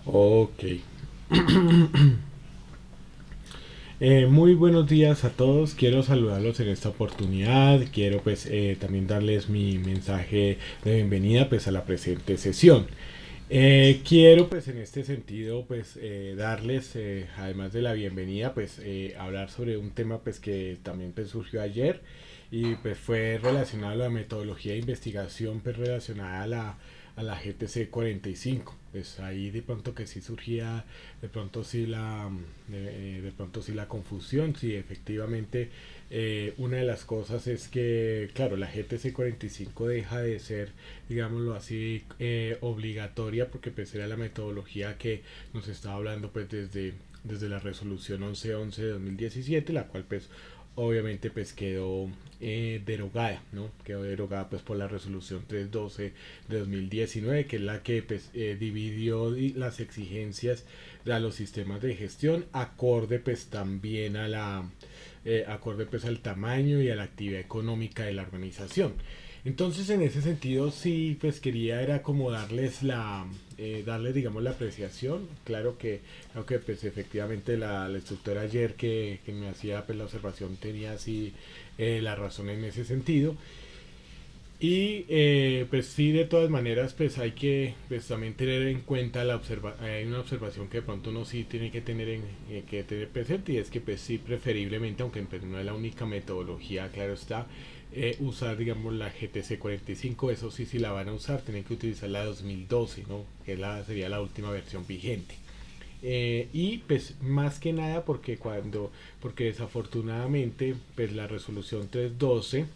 Ok. Muy buenos días a todos. Quiero saludarlos en esta oportunidad. Quiero pues también darles mi mensaje de bienvenida pues a la presente sesión. Quiero pues en este sentido pues darles además de la bienvenida pues hablar sobre un tema pues que también pues surgió ayer y pues fue relacionado a la metodología de investigación pues relacionada a la GTC 45. Pues ahí de pronto que sí surgía de pronto sí de pronto sí la confusión, sí efectivamente una de las cosas es que claro la GTC 45 deja de ser digámoslo así, obligatoria, porque pues era la metodología que nos estaba hablando pues desde la resolución 1111 de 2017, la cual pues obviamente pues quedó derogada, ¿no? Quedó derogada pues por la resolución 312 de 2019, que es la que pues dividió las exigencias a los sistemas de gestión, acorde pues también a la acorde pues al tamaño y a la actividad económica de la organización. Entonces en ese sentido sí pues quería era como darles darles digamos la apreciación. Claro que pues efectivamente la instructora ayer que me hacía pues la observación tenía así la razón en ese sentido. Y pues sí, de todas maneras, pues hay que pues, también tener en cuenta hay una observación que de pronto uno sí tiene que tener presente, y es que pues sí, preferiblemente, aunque pues, no es la única metodología, claro está, usar digamos la GTC 45. Eso sí, si la van a usar, tienen que utilizar la 2012, ¿no? Que sería la última versión vigente. Y pues más que nada porque desafortunadamente pues la resolución 312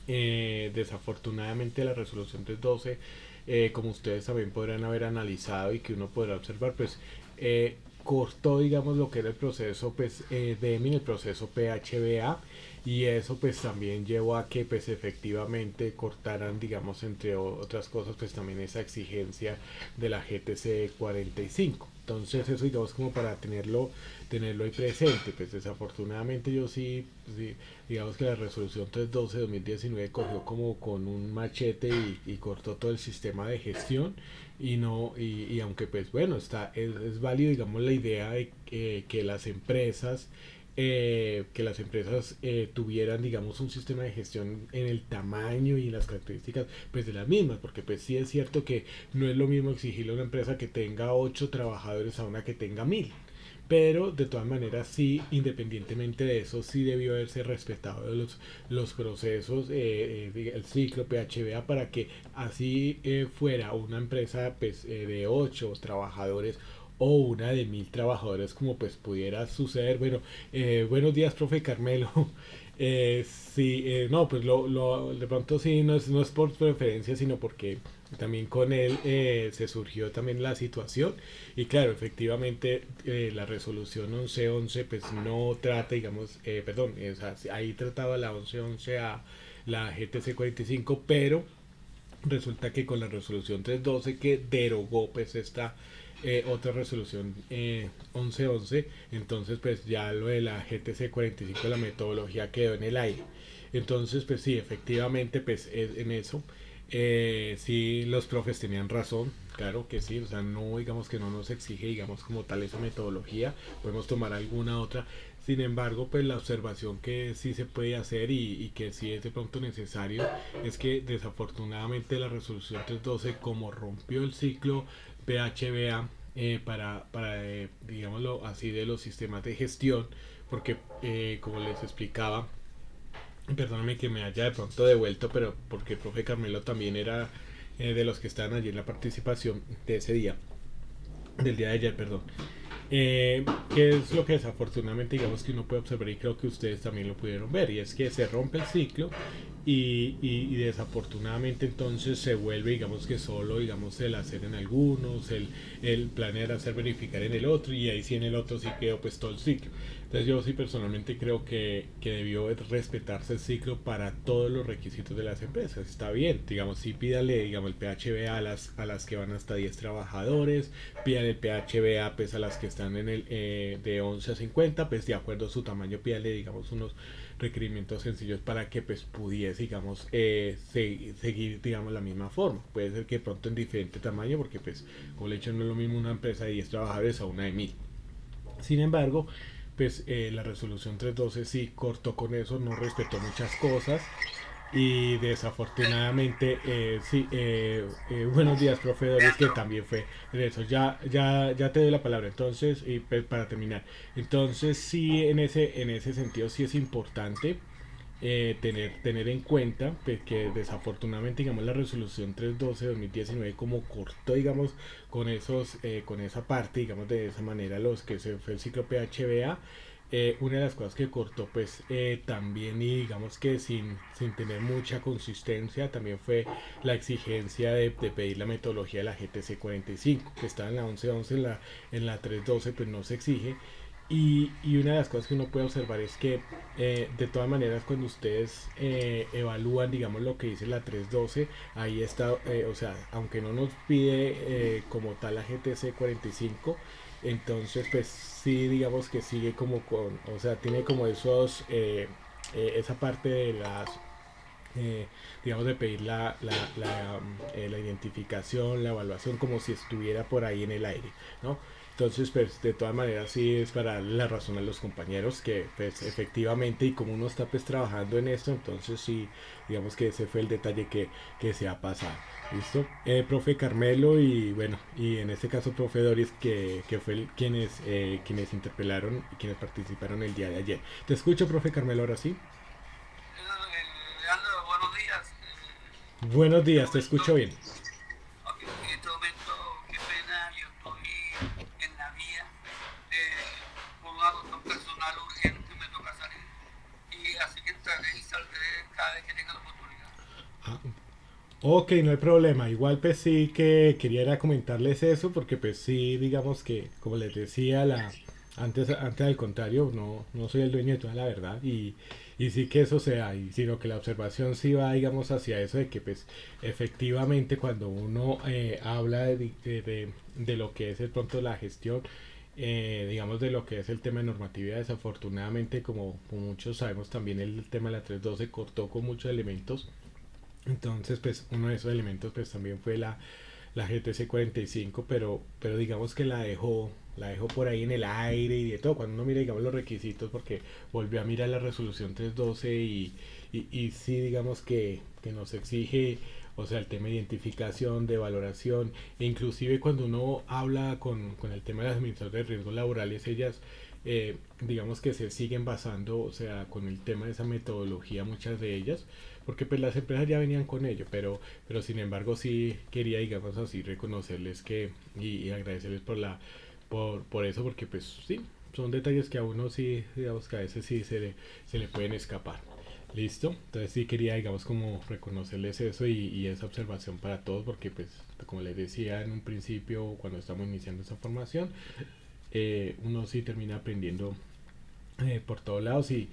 desafortunadamente la resolución 312, como ustedes también podrán haber analizado y que uno podrá observar, pues cortó, digamos, lo que era el proceso pues, DEMIN, el proceso PHBA, y eso pues también llevó a que pues efectivamente cortaran, digamos, entre otras cosas, pues también esa exigencia de la GTC 45. Entonces eso digamos como para tenerlo ahí presente. Pues desafortunadamente yo sí digamos que la resolución 312 de 2019 cogió como con un machete y cortó todo el sistema de gestión y no y aunque pues bueno es válido digamos la idea de que las empresas tuvieran digamos un sistema de gestión en el tamaño y en las características pues de las mismas, porque pues sí es cierto que no es lo mismo exigirle a una empresa que tenga 8 trabajadores a una que tenga 1000, pero de todas maneras sí, independientemente de eso, sí debió haberse respetado los procesos, el ciclo PHBA, para que así fuera una empresa pues, de 8 trabajadores o una de 1000 trabajadores, como pues pudiera suceder. Bueno, buenos días, profe Carmelo. Sí, no, pues de pronto sí, no es por preferencia, sino porque también con él se surgió también la situación. Y claro, efectivamente la resolución 1111 pues no trata, digamos, perdón, o sea, ahí trataba la 1111 a la GTC 45, pero resulta que con la resolución 312 que derogó pues esta otra resolución 1111, entonces pues ya lo de la GTC 45, la metodología quedó en el aire. Entonces pues sí, efectivamente pues en eso sí los profes tenían razón, claro que sí, o sea, no digamos que no nos exige digamos como tal esa metodología, podemos tomar alguna otra. Sin embargo, pues la observación que sí se puede hacer y que sí es de pronto necesario es que desafortunadamente la resolución 312 como rompió el ciclo PHBA digámoslo así, de los sistemas de gestión, porque como les explicaba, perdóname que me haya de pronto devuelto, pero porque el profe Carmelo también era de los que estaban allí en la participación de ese día, del día de ayer, perdón. ¿Qué es lo que desafortunadamente digamos que uno puede observar, y creo que ustedes también lo pudieron ver, y es que se rompe el ciclo y desafortunadamente entonces se vuelve digamos que solo digamos el hacer en algunos, el planear hacer verificar en el otro, y ahí sí en el otro sí quedó pues todo el ciclo. Entonces yo sí personalmente creo que debió respetarse el ciclo para todos los requisitos de las empresas. Está bien, digamos, sí pídale digamos el PHB a las que van hasta 10 trabajadores, pídale el PHBA pues a las que están están en el de 11 a 50, pues de acuerdo a su tamaño pídale digamos unos requerimientos sencillos para que pues pudiese digamos seguir digamos la misma forma. Puede ser que de pronto en diferente tamaño porque pues como le he dicho no es lo mismo una empresa de 10 trabajadores a una de 1000. Sin embargo, pues la resolución 312 sí cortó con eso, no respetó muchas cosas y desafortunadamente sí, buenos días proveedores que también fue de eso. Ya te doy la palabra entonces y pues, para terminar. Entonces sí, en ese sentido sí es importante tener en cuenta pues, que desafortunadamente digamos la resolución 312 de 2019 como cortó digamos con esa parte digamos de esa manera los que se fue el ciclo PHBA. Una de las cosas que cortó pues también y digamos que sin tener mucha consistencia también fue la exigencia de pedir la metodología de la GTC 45 que está en la 1111, en la 312 pues no se exige. Y una de las cosas que uno puede observar es que de todas maneras cuando ustedes evalúan digamos lo que dice la 312 ahí está, o sea, aunque no nos pide como tal la GTC 45, entonces pues sí digamos que sigue como con, o sea, tiene como esa parte de las digamos de pedir la identificación, la evaluación como si estuviera por ahí en el aire, ¿no? Entonces, pues de todas maneras sí es para darle la razón a los compañeros que pues efectivamente y como uno está pues trabajando en esto, entonces sí, digamos que ese fue el detalle que se ha pasado. ¿Listo? Profe Carmelo y bueno, y en este caso profe Doris que fue quienes interpelaron y quienes participaron el día de ayer. Te escucho, profe Carmelo, ahora sí. Leandro, buenos días. Buenos En este días, te momento, escucho bien. ok, en este momento, qué pena, yo estoy en la vía por una cuestión personal urgente, me toca salir. Y así que entraré y saldré cada vez que tenga la oportunidad. Ah, ok, no hay problema. Igual pues sí que quería era comentarles eso porque pues sí, digamos que como les decía antes al contrario, no soy el dueño de toda la verdad y sí que eso sea, y sino que la observación sí va digamos hacia eso de que pues efectivamente cuando uno habla de lo que es el pronto la gestión, digamos de lo que es el tema de normatividad, desafortunadamente como muchos sabemos también el tema de la 312 cortó con muchos elementos. Entonces, pues uno de esos elementos pues también fue la GTC 45, pero digamos que la dejó por ahí en el aire y de todo. Cuando uno mira, digamos, los requisitos, porque volvió a mirar la resolución 312 y sí, digamos que nos exige, o sea, el tema de identificación, de valoración, e inclusive cuando uno habla con el tema de las administradoras de riesgos laborales, ellas digamos que se siguen basando, o sea, con el tema de esa metodología, muchas de ellas, porque pues las empresas ya venían con ello, pero sin embargo sí quería, digamos así, reconocerles y agradecerles por eso, porque pues sí, son detalles que a uno sí, digamos que a veces sí se le pueden escapar. Listo, entonces sí quería digamos como reconocerles eso y esa observación para todos porque pues como les decía en un principio cuando estamos iniciando esa formación, uno sí termina aprendiendo por todos lados y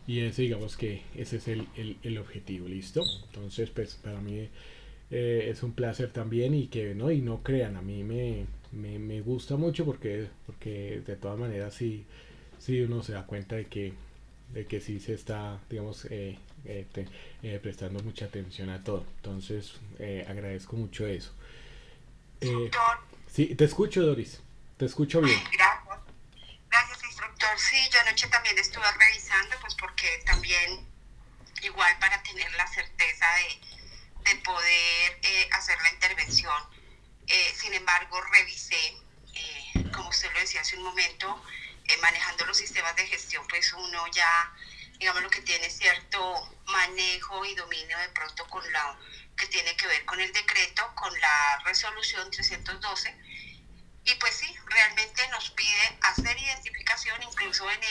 ese digamos que ese es el objetivo, listo. Entonces pues para mí es un placer también y no crean, a mí me gusta mucho porque de todas maneras sí uno se da cuenta de que sí se está digamos prestando mucha atención a todo, entonces agradezco mucho eso. eh, Instructor, sí, te escucho Doris, te escucho bien. gracias. Gracias, instructor. Sí, yo anoche también estuve revisando, pues porque también igual para tener la certeza de poder hacer la intervención. Sin embargo, revisé, como usted lo decía hace un momento, manejando los sistemas de gestión, pues uno ya, digamos, lo que tiene cierto manejo y dominio de pronto con lo que tiene que ver con el decreto, con la resolución 312. Y pues sí, realmente nos pide hacer identificación incluso en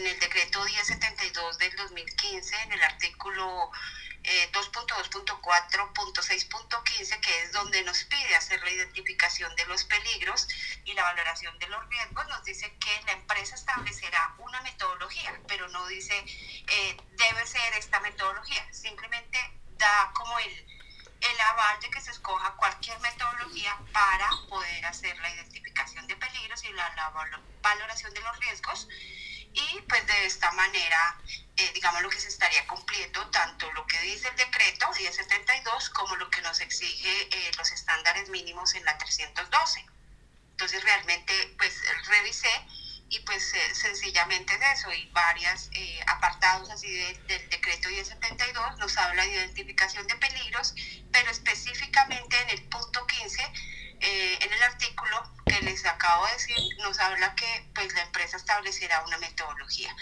el decreto 1072 del 2015, en el artículo 2.2.4.6.15, que es donde nos pide hacer la identificación de los peligros y la valoración de los riesgos. Nos dice que la empresa establecerá una metodología, pero no dice debe ser esta metodología, simplemente da como el aval de que se escoja cualquier metodología para poder hacer la identificación de peligros y la valoración de los riesgos. Y pues de esta manera, digamos, lo que se estaría cumpliendo tanto lo que dice el decreto 1072 como lo que nos exige los estándares mínimos en la 312. Entonces realmente pues revisé y pues sencillamente es eso, y varios apartados así del decreto 1072 nos habla de identificación de peligros, pero específicamente en el punto 15, en el artículo que les acabo de decir, nos habla que pues la empresa establecerá una metodología.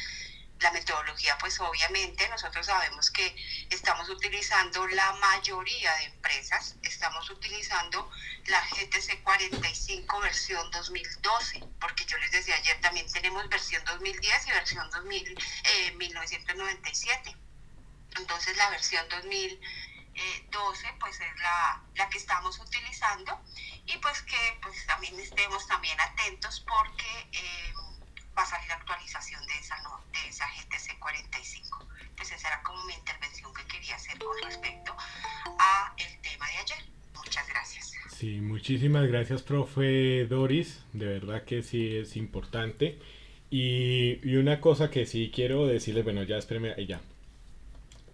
La metodología, pues obviamente nosotros sabemos que estamos utilizando, la mayoría de empresas, estamos utilizando la GTC 45 versión 2012, porque yo les decía ayer, también tenemos versión 2010 y versión 1997. Entonces la versión 2012 pues es la que estamos utilizando, y pues que pues también estemos también atentos porque va a salir actualización de esa GTC 45. Pues esa era como mi intervención que quería hacer con respecto a el tema de ayer. Muchas gracias. Sí, muchísimas gracias, profe Doris. De verdad que sí es importante. Y una cosa que sí quiero decirles, bueno, ya espérenme, ya.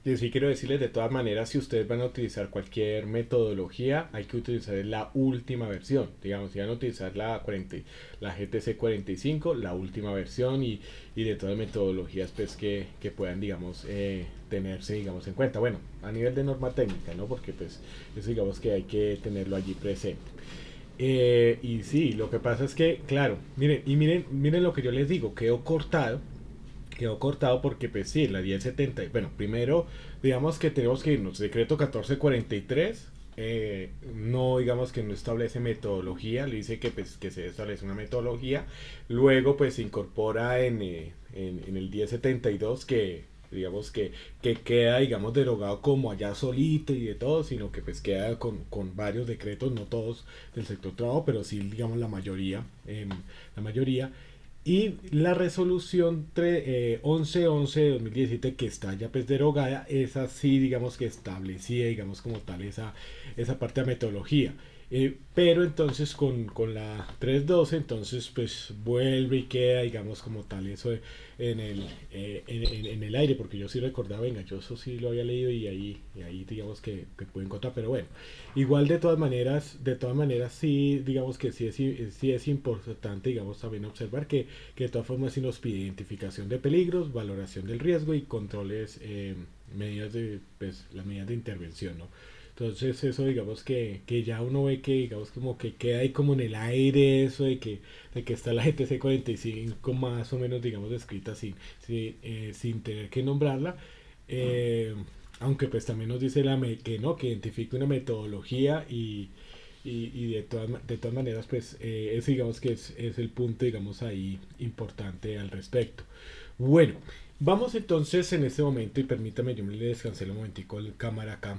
Y sí quiero decirles de todas maneras, si ustedes van a utilizar cualquier metodología, hay que utilizar la última versión. Digamos, si van a utilizar la GTC 45, la última versión, y de todas las metodologías pues que puedan, digamos, tenerse, digamos, en cuenta. Bueno, a nivel de norma técnica, ¿no? Porque pues eso digamos que hay que tenerlo allí presente. Y sí, lo que pasa es que, claro, miren lo que yo les digo, quedó cortado porque pues sí, la 1070, bueno, primero digamos que tenemos que irnos, decreto 1443, no digamos que no establece metodología, le dice que pues que se establece una metodología, luego pues se incorpora en el 1072 que digamos que queda digamos derogado como allá solito y de todo, sino que pues queda con varios decretos, no todos del sector trabajo, pero sí digamos la mayoría. Y la resolución 1111 de 2017 que está ya pues derogada, es así digamos que establecía digamos como tal esa parte de metodología. Pero entonces con la 312 entonces pues vuelve y queda digamos como tal eso en el aire, porque yo sí recordaba, venga, yo eso sí lo había leído y ahí digamos que pude encontrar, pero bueno, igual de todas maneras sí digamos que sí es importante digamos también observar que de todas formas sí nos pide identificación de peligros, valoración del riesgo y controles, medidas de pues las medidas de intervención, ¿no? Entonces eso digamos que ya uno ve que digamos como que queda ahí como en el aire eso de que está la GTC 45 más o menos digamos descrita sin tener que nombrarla. Eh, Aunque pues también nos dice que no, que identifique una metodología y de todas maneras pues eso digamos que es el punto digamos ahí importante al respecto. Bueno, vamos entonces en este momento, y permítame, yo me le descansé un momentico el cámara acá.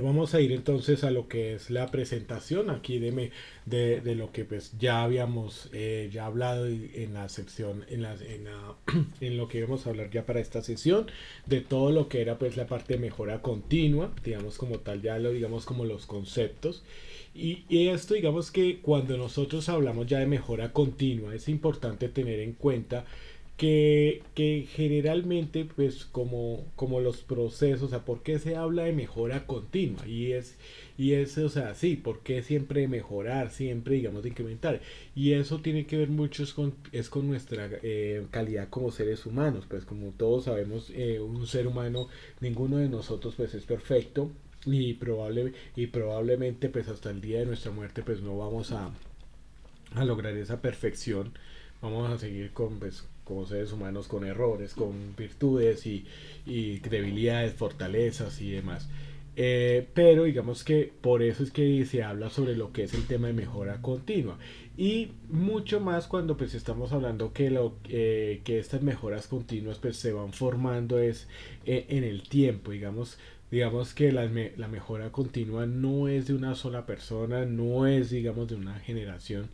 Vamos a ir entonces a lo que es la presentación aquí de lo que pues ya habíamos ya hablado en la sección, en lo que íbamos a hablar ya para esta sesión, de todo lo que era pues la parte de mejora continua, digamos como tal, ya lo digamos como los conceptos. Y esto digamos que cuando nosotros hablamos ya de mejora continua es importante tener en cuenta que generalmente pues como los procesos, o sea, ¿por qué se habla de mejora continua? Y es o sea, sí, ¿por qué siempre mejorar, siempre digamos de incrementar? Y eso tiene que ver mucho es con nuestra calidad como seres humanos, pues como todos sabemos, un ser humano, ninguno de nosotros pues es perfecto, y probablemente pues hasta el día de nuestra muerte pues no vamos a lograr esa perfección. Vamos a seguir con pues como seres humanos con errores, con virtudes y debilidades, fortalezas y demás. Pero digamos que por eso es que se habla sobre lo que es el tema de mejora continua, y mucho más cuando pues estamos hablando que estas mejoras continuas pues se van formando es en el tiempo, digamos que la mejora continua no es de una sola persona, no es digamos de una generación,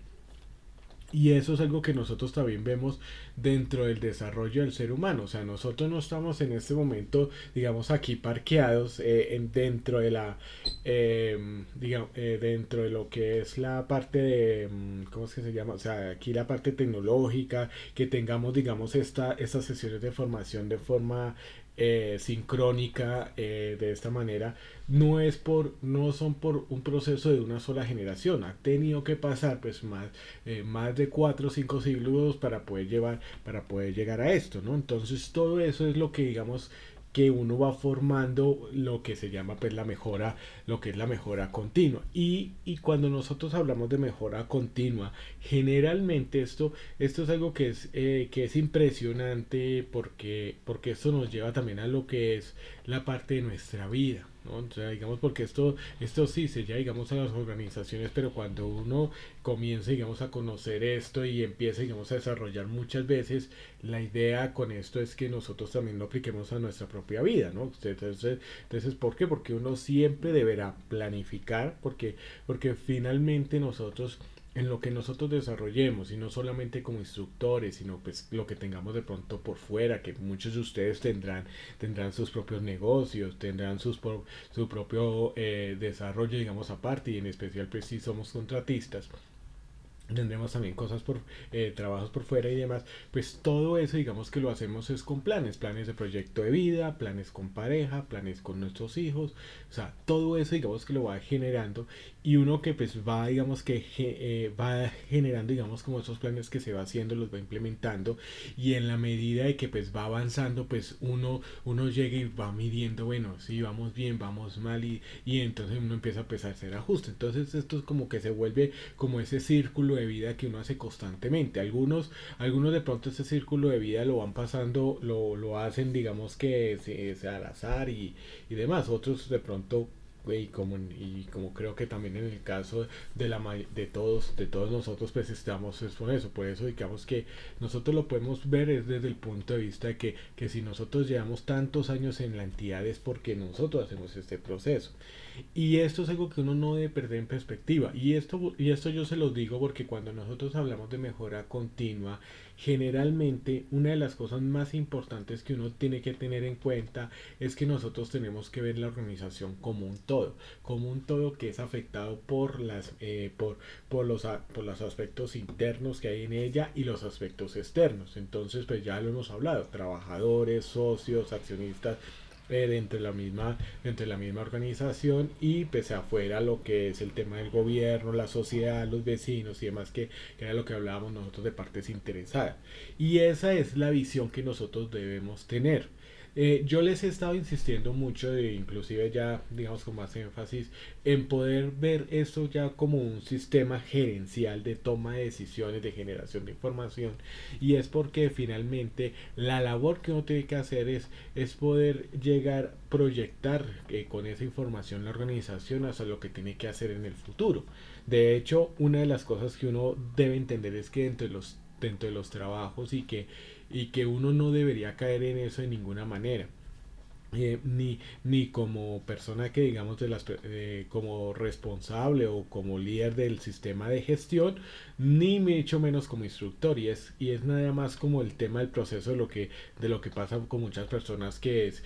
Y eso es algo que nosotros también vemos dentro del desarrollo del ser humano. O sea, nosotros no estamos en este momento, digamos, aquí parqueados dentro de la, dentro de lo que es la parte de, ¿cómo es que se llama? O sea, aquí la parte tecnológica, que tengamos, digamos, estas sesiones de formación de forma sincrónica de esta manera no son por un proceso de una sola generación, ha tenido que pasar pues más de 4 o 5 siglos para poder llegar a esto, ¿no? Entonces todo eso es lo que digamos que uno va formando lo que se llama pues la mejora, lo que es la mejora continua. Y cuando nosotros hablamos de mejora continua, generalmente esto es algo que es impresionante porque esto nos lleva también a lo que es la parte de nuestra vida, ¿no? O sea, digamos, porque esto sí se lleva, digamos, a las organizaciones, pero cuando uno comienza, digamos, a conocer esto y empieza, digamos, a desarrollar muchas veces, la idea con esto es que nosotros también lo apliquemos a nuestra propia vida, ¿no? Entonces, ¿por qué? Porque uno siempre deberá planificar, porque finalmente nosotros en lo que nosotros desarrollemos y no solamente como instructores sino pues lo que tengamos de pronto por fuera, que muchos de ustedes tendrán sus propios negocios, tendrán su propio desarrollo digamos aparte, y en especial pues si somos contratistas tendremos también cosas por trabajos por fuera y demás, pues todo eso digamos que lo hacemos es con planes de proyecto de vida, planes con pareja, planes con nuestros hijos, o sea, todo eso digamos que lo va generando, y uno que pues va digamos que va generando digamos como esos planes que se va haciendo, los va implementando, y en la medida de que pues va avanzando pues uno llega y va midiendo, bueno, si vamos bien, vamos mal, y entonces uno empieza pues a hacer ajustes. Entonces esto es como que se vuelve como ese círculo de vida que uno hace constantemente. Algunos de pronto ese círculo de vida lo van pasando, lo hacen digamos que sea al azar y demás. Otros de pronto y como creo que también en el caso de todos nosotros pues estamos es por eso. Por eso digamos que nosotros lo podemos ver es desde el punto de vista de que si nosotros llevamos tantos años en la entidad es porque nosotros hacemos este proceso, y esto es algo que uno no debe perder en perspectiva. Y esto yo se los digo porque cuando nosotros hablamos de mejora continua, generalmente una de las cosas más importantes que uno tiene que tener en cuenta es que nosotros tenemos que ver la organización como un todo que es afectado por los aspectos internos que hay en ella y los aspectos externos. Entonces, pues ya lo hemos hablado, trabajadores, socios, accionistas, dentro de la misma organización, y pese afuera lo que es el tema del gobierno, la sociedad, los vecinos y demás, que era lo que hablábamos nosotros de partes interesadas. Y esa es la visión que nosotros debemos tener. Yo les he estado insistiendo mucho, inclusive ya digamos con más énfasis, en poder ver esto ya como un sistema gerencial de toma de decisiones, de generación de información, y es porque finalmente la labor que uno tiene que hacer es poder llegar, proyectar con esa información la organización hasta lo que tiene que hacer en el futuro. De hecho, una de las cosas que uno debe entender es que dentro de los trabajos, y que uno no debería caer en eso de ninguna manera. Ni como persona que digamos como responsable o como líder del sistema de gestión, ni mucho menos como instructor, y es nada más como el tema del proceso de lo que pasa con muchas personas, que es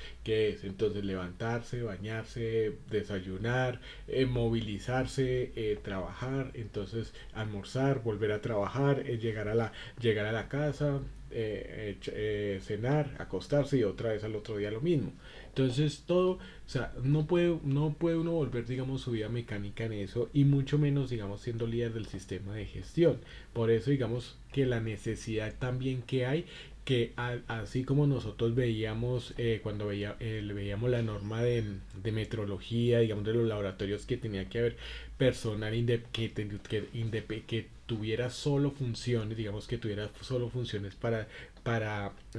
entonces levantarse, bañarse, desayunar, movilizarse, trabajar, entonces almorzar, volver a trabajar, llegar a la casa, cenar, acostarse y otra vez al otro día lo mismo. Entonces todo, o sea, no puede uno volver, digamos, su vida mecánica en eso, y mucho menos, digamos, siendo líder del sistema de gestión. Por eso, digamos, que la necesidad también que hay, que así como nosotros veíamos cuando veíamos la norma de metrología, digamos, de los laboratorios, que tenía que haber personal que tuviera solo funciones, digamos que tuviera solo funciones para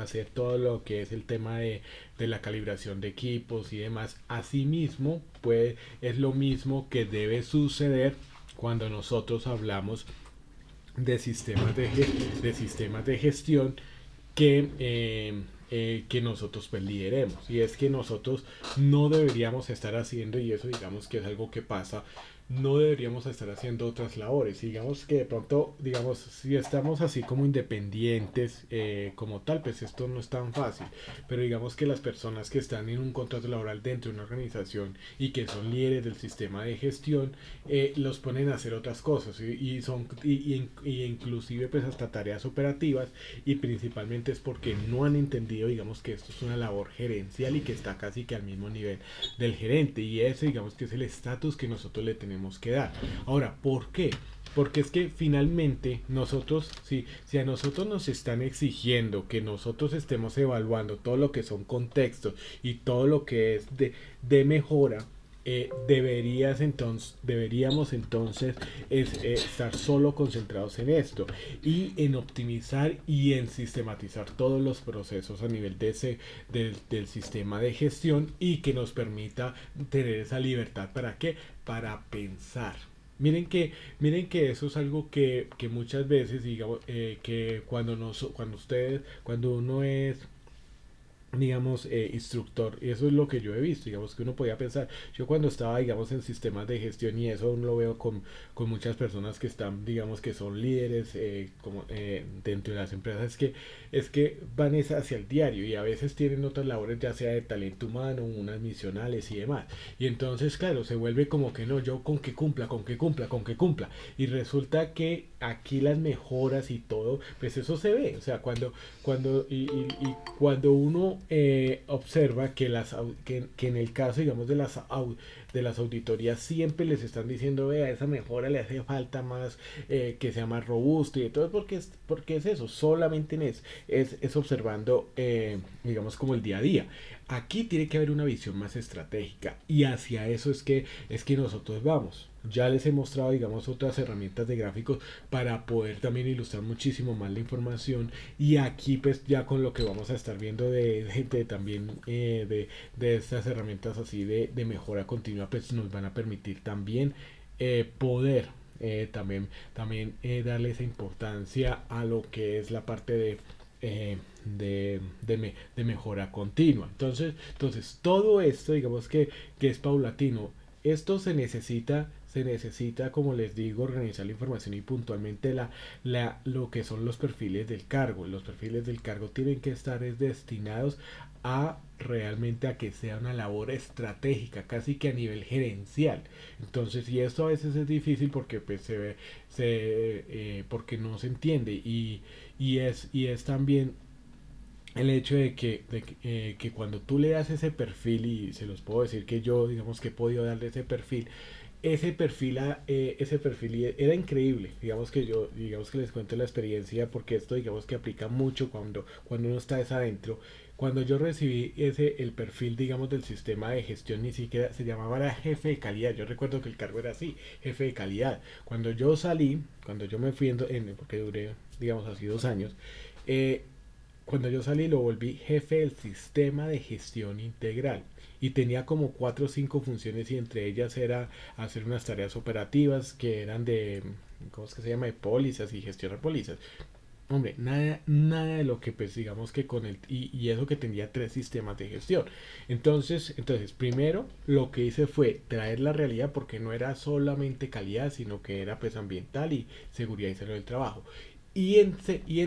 hacer todo lo que es el tema de la calibración de equipos y demás. Asimismo, es lo mismo que debe suceder cuando nosotros hablamos de sistemas de gestión que nosotros pues lideremos, y es que nosotros no deberíamos estar haciendo, y eso digamos que es algo que pasa, no deberíamos estar haciendo otras labores. Y digamos que de pronto, digamos, si estamos así como independientes como tal, pues esto no es tan fácil. Pero digamos que las personas que están en un contrato laboral dentro de una organización y que son líderes del sistema de gestión, los ponen a hacer otras cosas y inclusive pues hasta tareas operativas, y principalmente es porque no han entendido, digamos, que esto es una labor gerencial y que está casi que al mismo nivel del gerente, y ese digamos que es el estatus que nosotros le tenemos que dar. Ahora, ¿por qué? Porque es que finalmente nosotros, si a nosotros nos están exigiendo que nosotros estemos evaluando todo lo que son contextos y todo lo que es de mejora, deberíamos entonces estar solo concentrados en esto y en optimizar y en sistematizar todos los procesos a nivel del sistema de gestión, y que nos permita tener esa libertad. ¿Para qué? Para pensar. Miren que eso es algo que muchas veces, digamos, que cuando uno es, digamos, instructor, y eso es lo que yo he visto, digamos, que uno podía pensar, yo cuando estaba, digamos, en sistemas de gestión, y eso lo veo con muchas personas que están, digamos, que son líderes dentro de las empresas, es que van hacia el diario, y a veces tienen otras labores, ya sea de talento humano, unas misionales y demás, y entonces, claro, se vuelve como que no, yo con que cumpla, con que cumpla, con que cumpla, y resulta que aquí las mejoras y todo, pues eso se ve, o sea, cuando uno observa que en el caso, digamos, de las auditorías, siempre les están diciendo, vea, esa mejora le hace falta más, que sea más robusto y todo, porque es eso, solamente es observando, digamos, como el día a día. Aquí tiene que haber una visión más estratégica, y hacia eso es que nosotros vamos. Ya les he mostrado, digamos, otras herramientas de gráficos para poder también ilustrar muchísimo más la información, y aquí pues ya con lo que vamos a estar viendo también, de estas herramientas así de mejora continua, pues nos van a permitir también poder también darle esa importancia a lo que es la parte de mejora continua. Entonces todo esto, digamos, que es paulatino. Esto se necesita, como les digo, organizar la información, y puntualmente lo que son los perfiles del cargo. Los perfiles del cargo tienen que estar destinados a realmente a que sea una labor estratégica, casi que a nivel gerencial. Entonces, y esto a veces es difícil porque pues porque no se entiende, y es también el hecho de que cuando tú le das ese perfil, y se los puedo decir que yo, digamos, que he podido darle ese perfil era increíble. Digamos que les cuento la experiencia, porque esto, digamos, que aplica mucho cuando uno está adentro. Cuando yo recibí el perfil, digamos, del sistema de gestión, ni siquiera se llamaba, era jefe de calidad. Yo recuerdo que el cargo era así, jefe de calidad. Cuando yo me fui, porque duré, digamos, así 2 años, cuando yo salí lo volví jefe del sistema de gestión integral, y tenía como 4 o 5 funciones, y entre ellas era hacer unas tareas operativas que eran ¿cómo es que se llama?, de pólizas y gestionar pólizas. Hombre, nada de lo que pues digamos que y eso que tenía 3 sistemas de gestión. Entonces, primero lo que hice fue traer la realidad, porque no era solamente calidad, sino que era pues ambiental y seguridad y salud del trabajo. Y en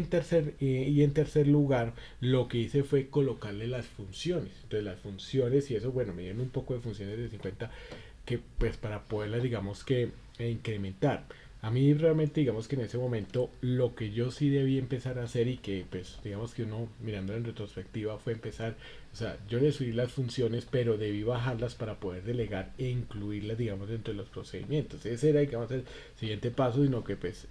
tercer lugar, lo que hice fue colocarle las funciones. Entonces las funciones, y eso, bueno, me dieron un poco de funciones de 50, que pues para poderlas, digamos, que incrementar. A mí realmente, digamos, que en ese momento lo que yo sí debí empezar a hacer, y que pues digamos que uno mirando en retrospectiva, fue empezar, o sea, yo le subí las funciones, pero debí bajarlas para poder delegar e incluirlas, digamos, dentro de los procedimientos. Ese era, digamos, el siguiente paso, sino que pues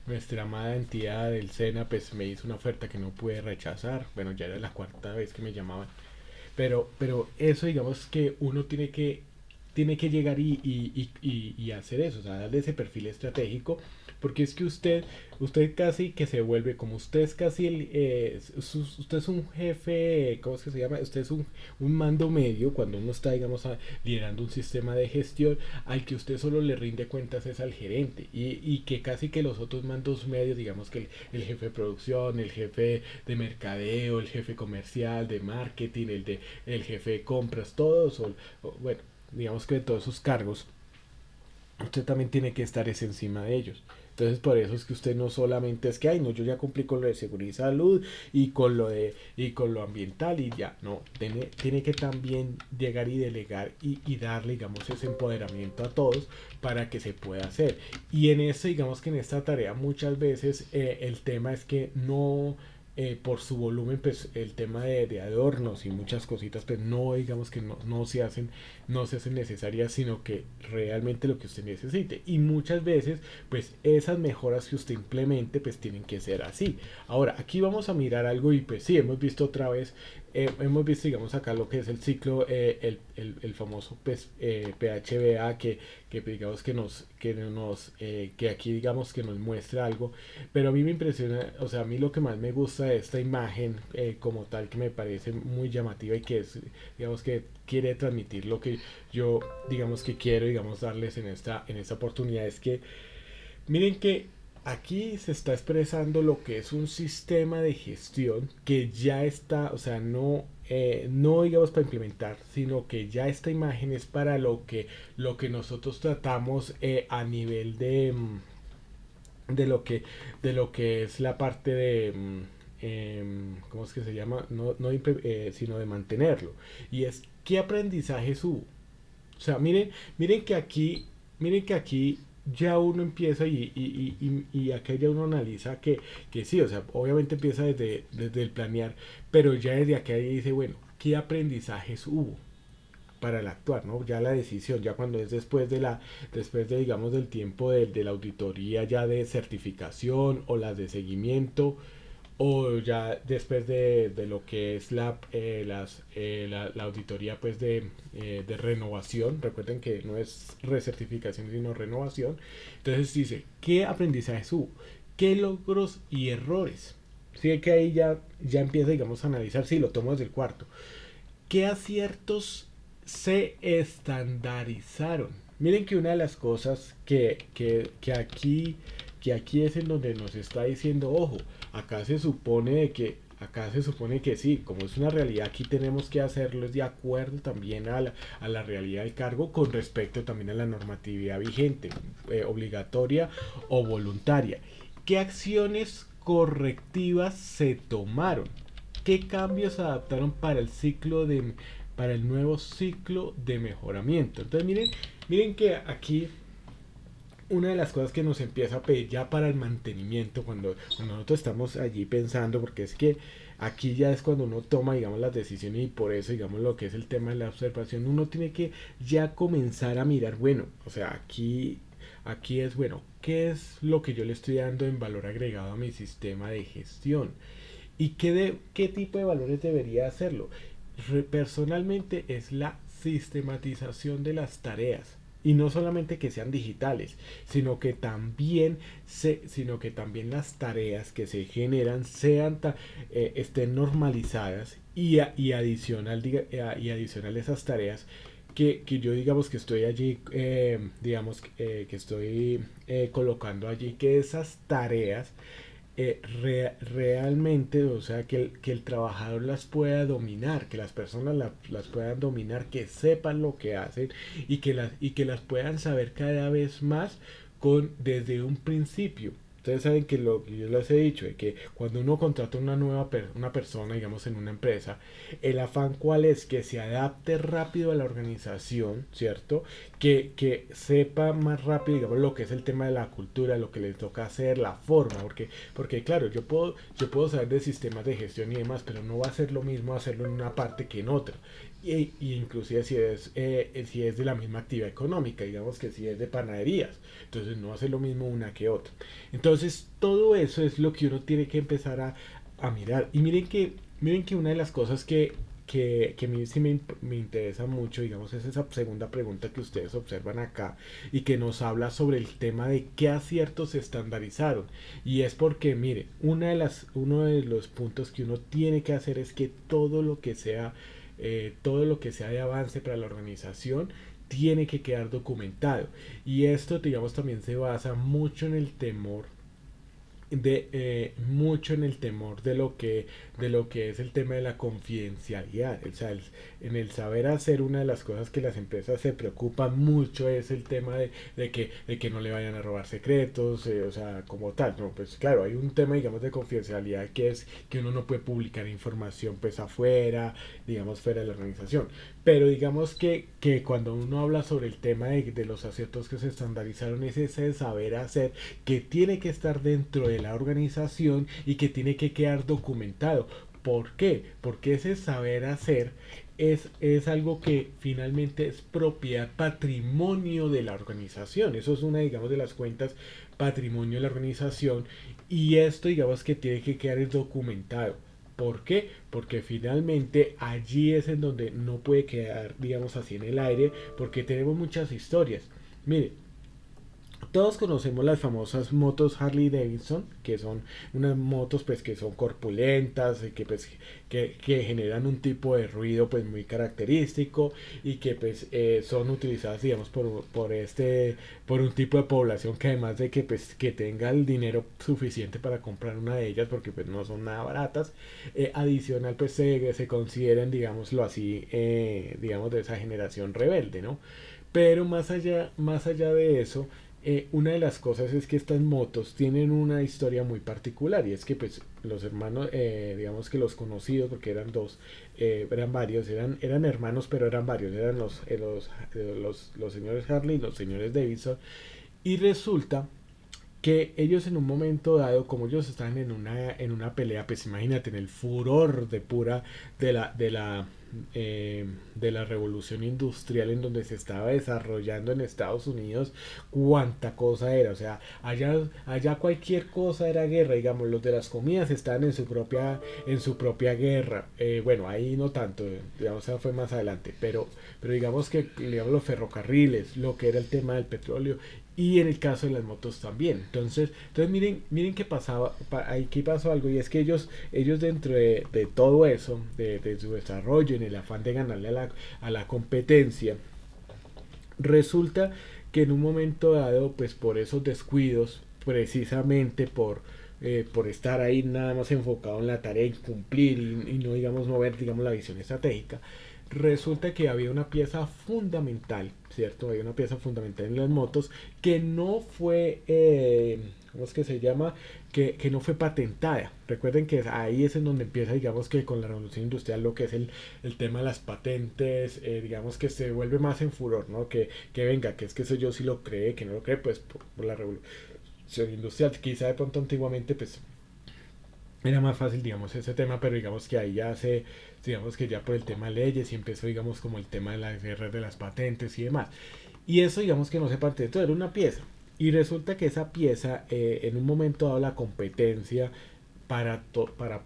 nuestra amada entidad del SENA pues me hizo una oferta que no pude rechazar. Bueno, ya era la cuarta vez que me llamaban, pero eso, digamos, que uno tiene que llegar y hacer eso, o sea, darle ese perfil estratégico, porque es que usted casi que se vuelve, como usted es casi usted es un jefe, ¿cómo es que se llama? Usted es un mando medio, cuando uno está, digamos, liderando un sistema de gestión, al que usted solo le rinde cuentas es al gerente, y que casi que los otros mandos medios, digamos, que el jefe de producción, el jefe de mercadeo, el jefe comercial, de marketing, el jefe de compras, todos, bueno, digamos que de todos esos cargos, usted también tiene que estar es encima de ellos. Entonces por eso es que usted no solamente es que, ay no, yo ya cumplí con lo de seguridad y salud y con lo ambiental y ya, no, tiene que también llegar y delegar y darle, digamos, ese empoderamiento a todos para que se pueda hacer. Y en eso, digamos que en esta tarea muchas veces el tema es que no, por su volumen, pues el tema de adornos y muchas cositas, pues no, digamos que no se hacen necesarias, sino que realmente lo que usted necesite. Y muchas veces, pues esas mejoras que usted implemente, pues tienen que ser así. Ahora, aquí vamos a mirar algo y pues sí, hemos visto otra vez, hemos visto, digamos, acá lo que es el ciclo, el famoso pues, PHBA que digamos que aquí digamos que nos muestra algo, pero a mí me impresiona, o sea, a mí lo que más me gusta de esta imagen como tal, que me parece muy llamativa y que es, digamos que quiere transmitir lo que yo, digamos que quiero, digamos, darles en esta oportunidad, es que miren que aquí se está expresando lo que es un sistema de gestión que ya está, o sea, no digamos para implementar, sino que ya esta imagen es para lo que nosotros tratamos a nivel de de lo que es la parte de ¿cómo es que se llama? Sino de mantenerlo. Y es qué aprendizajes hubo. O sea, miren que aquí ya uno empieza y acá ya uno analiza que sí, o sea, obviamente empieza desde el planear, pero ya desde acá dice, bueno, ¿qué aprendizajes hubo para el actuar, ¿no? Ya la decisión, ya cuando es después de digamos del tiempo de la auditoría ya de certificación o las de seguimiento, o ya después de lo que es la auditoría pues de renovación. Recuerden que no es recertificación sino renovación. Entonces dice qué aprendizajes hubo, qué logros y errores. Así que ahí ya empieza, digamos, a analizar si lo tomo desde el cuarto, qué aciertos se estandarizaron. Miren que una de las cosas que aquí es en donde nos está diciendo, ojo, acá se supone que sí, como es una realidad, aquí tenemos que hacerlo de acuerdo también a la realidad del cargo con respecto también a la normatividad vigente, obligatoria o voluntaria. ¿Qué acciones correctivas se tomaron? ¿Qué cambios se adaptaron para el nuevo ciclo de mejoramiento? Entonces miren que aquí una de las cosas que nos empieza a pedir ya para el mantenimiento, cuando nosotros estamos allí pensando, porque es que aquí ya es cuando uno toma, digamos, las decisiones y por eso, digamos, lo que es el tema de la observación, uno tiene que ya comenzar a mirar, bueno, o sea, aquí es, bueno, ¿qué es lo que yo le estoy dando en valor agregado a mi sistema de gestión? ¿Y qué tipo de valores debería hacerlo? Personalmente es la sistematización de las tareas. Y no solamente que sean digitales, sino que también las tareas que se generan estén normalizadas y adicional esas tareas que yo digamos que estoy allí, que estoy colocando allí, que esas tareas realmente, o sea, que el trabajador las pueda dominar, que las personas las puedan dominar, que sepan lo que hacen y que las puedan saber cada vez más desde un principio. Ustedes saben que lo que yo les he dicho, es que cuando uno contrata una persona, digamos, en una empresa, el afán cuál es que se adapte rápido a la organización, ¿cierto? Que sepa más rápido, digamos, lo que es el tema de la cultura, lo que le toca hacer, la forma, porque claro, yo puedo saber de sistemas de gestión y demás, pero no va a ser lo mismo hacerlo en una parte que en otra. Y inclusive si es de la misma actividad económica, digamos que si es de panaderías, entonces no va a ser lo mismo una que otra. Entonces todo eso es lo que uno tiene que empezar a mirar. Y miren que una de las cosas que a mí sí me interesa mucho, digamos, es esa segunda pregunta que ustedes observan acá y que nos habla sobre el tema de qué aciertos se estandarizaron. Y es porque, mire, uno de los puntos que uno tiene que hacer es que todo lo que sea de avance para la organización tiene que quedar documentado. Y esto, digamos, también se basa mucho en el temor mucho en el temor de lo que es el tema de la confidencialidad. O sea, en el saber hacer, una de las cosas que las empresas se preocupan mucho es el tema de que no le vayan a robar secretos, o sea, como tal. No, pues claro, hay un tema, digamos, de confidencialidad, que es que uno no puede publicar información pues afuera, digamos, fuera de la organización. Pero digamos que cuando uno habla sobre el tema de los aciertos que se estandarizaron, es ese saber hacer que tiene que estar dentro de la organización y que tiene que quedar documentado. ¿Por qué? Porque ese saber hacer es algo que finalmente es propiedad, patrimonio de la organización. Eso es una, digamos, de las cuentas patrimonio de la organización, y esto, digamos, que tiene que quedar documentado. ¿Por qué? Porque finalmente allí es en donde no puede quedar, digamos, así en el aire, porque tenemos muchas historias. Mire, todos conocemos las famosas motos Harley Davidson, que son unas motos pues que son corpulentas y que pues que generan un tipo de ruido pues muy característico, y que pues son utilizadas, digamos, por un tipo de población que, además de que pues que tenga el dinero suficiente para comprar una de ellas, porque pues no son nada baratas, adicional pues se consideren, digámoslo así, digamos, de esa generación rebelde, ¿no? Pero más allá de eso, una de las cosas es que estas motos tienen una historia muy particular, y es que pues los hermanos, digamos que los conocidos, porque eran dos, eran varios, eran hermanos, pero eran varios, eran los señores Harley y los señores Davidson, y resulta que ellos en un momento dado, como ellos estaban en una pelea, pues imagínate, en el furor de pura de la revolución industrial, en donde se estaba desarrollando en Estados Unidos, cuánta cosa era. O sea, allá cualquier cosa era guerra. Digamos, los de las comidas estaban en su propia guerra. Bueno, ahí no tanto, digamos, fue más adelante, pero digamos que, digamos, los ferrocarriles, lo que era el tema del petróleo, y en el caso de las motos también. Entonces miren qué pasaba, aquí pasó algo, y es que ellos dentro de todo eso, de su desarrollo, en el afán de ganarle a la competencia, resulta que en un momento dado, pues por esos descuidos, precisamente por estar ahí nada más enfocado en la tarea y cumplir, y no, digamos, no ver, digamos, la visión estratégica, resulta que había una pieza fundamental, ¿cierto? Había una pieza fundamental en las motos que no fue, ¿cómo es que se llama? Que no fue patentada. Recuerden que ahí es en donde empieza, digamos, que con la revolución industrial, lo que es el tema de las patentes, digamos, que se vuelve más en furor, ¿no? Que venga, que es que eso yo sí lo cree, que no lo cree, pues por la revolución industrial. Quizá de pronto antiguamente, pues era más fácil, digamos, ese tema, pero digamos que ahí ya digamos que ya por el tema de leyes, y empezó, digamos, como el tema de las guerras de las patentes y demás. Y eso, digamos, que no se patentó, era una pieza. Y resulta que esa pieza, en un momento dado, la competencia para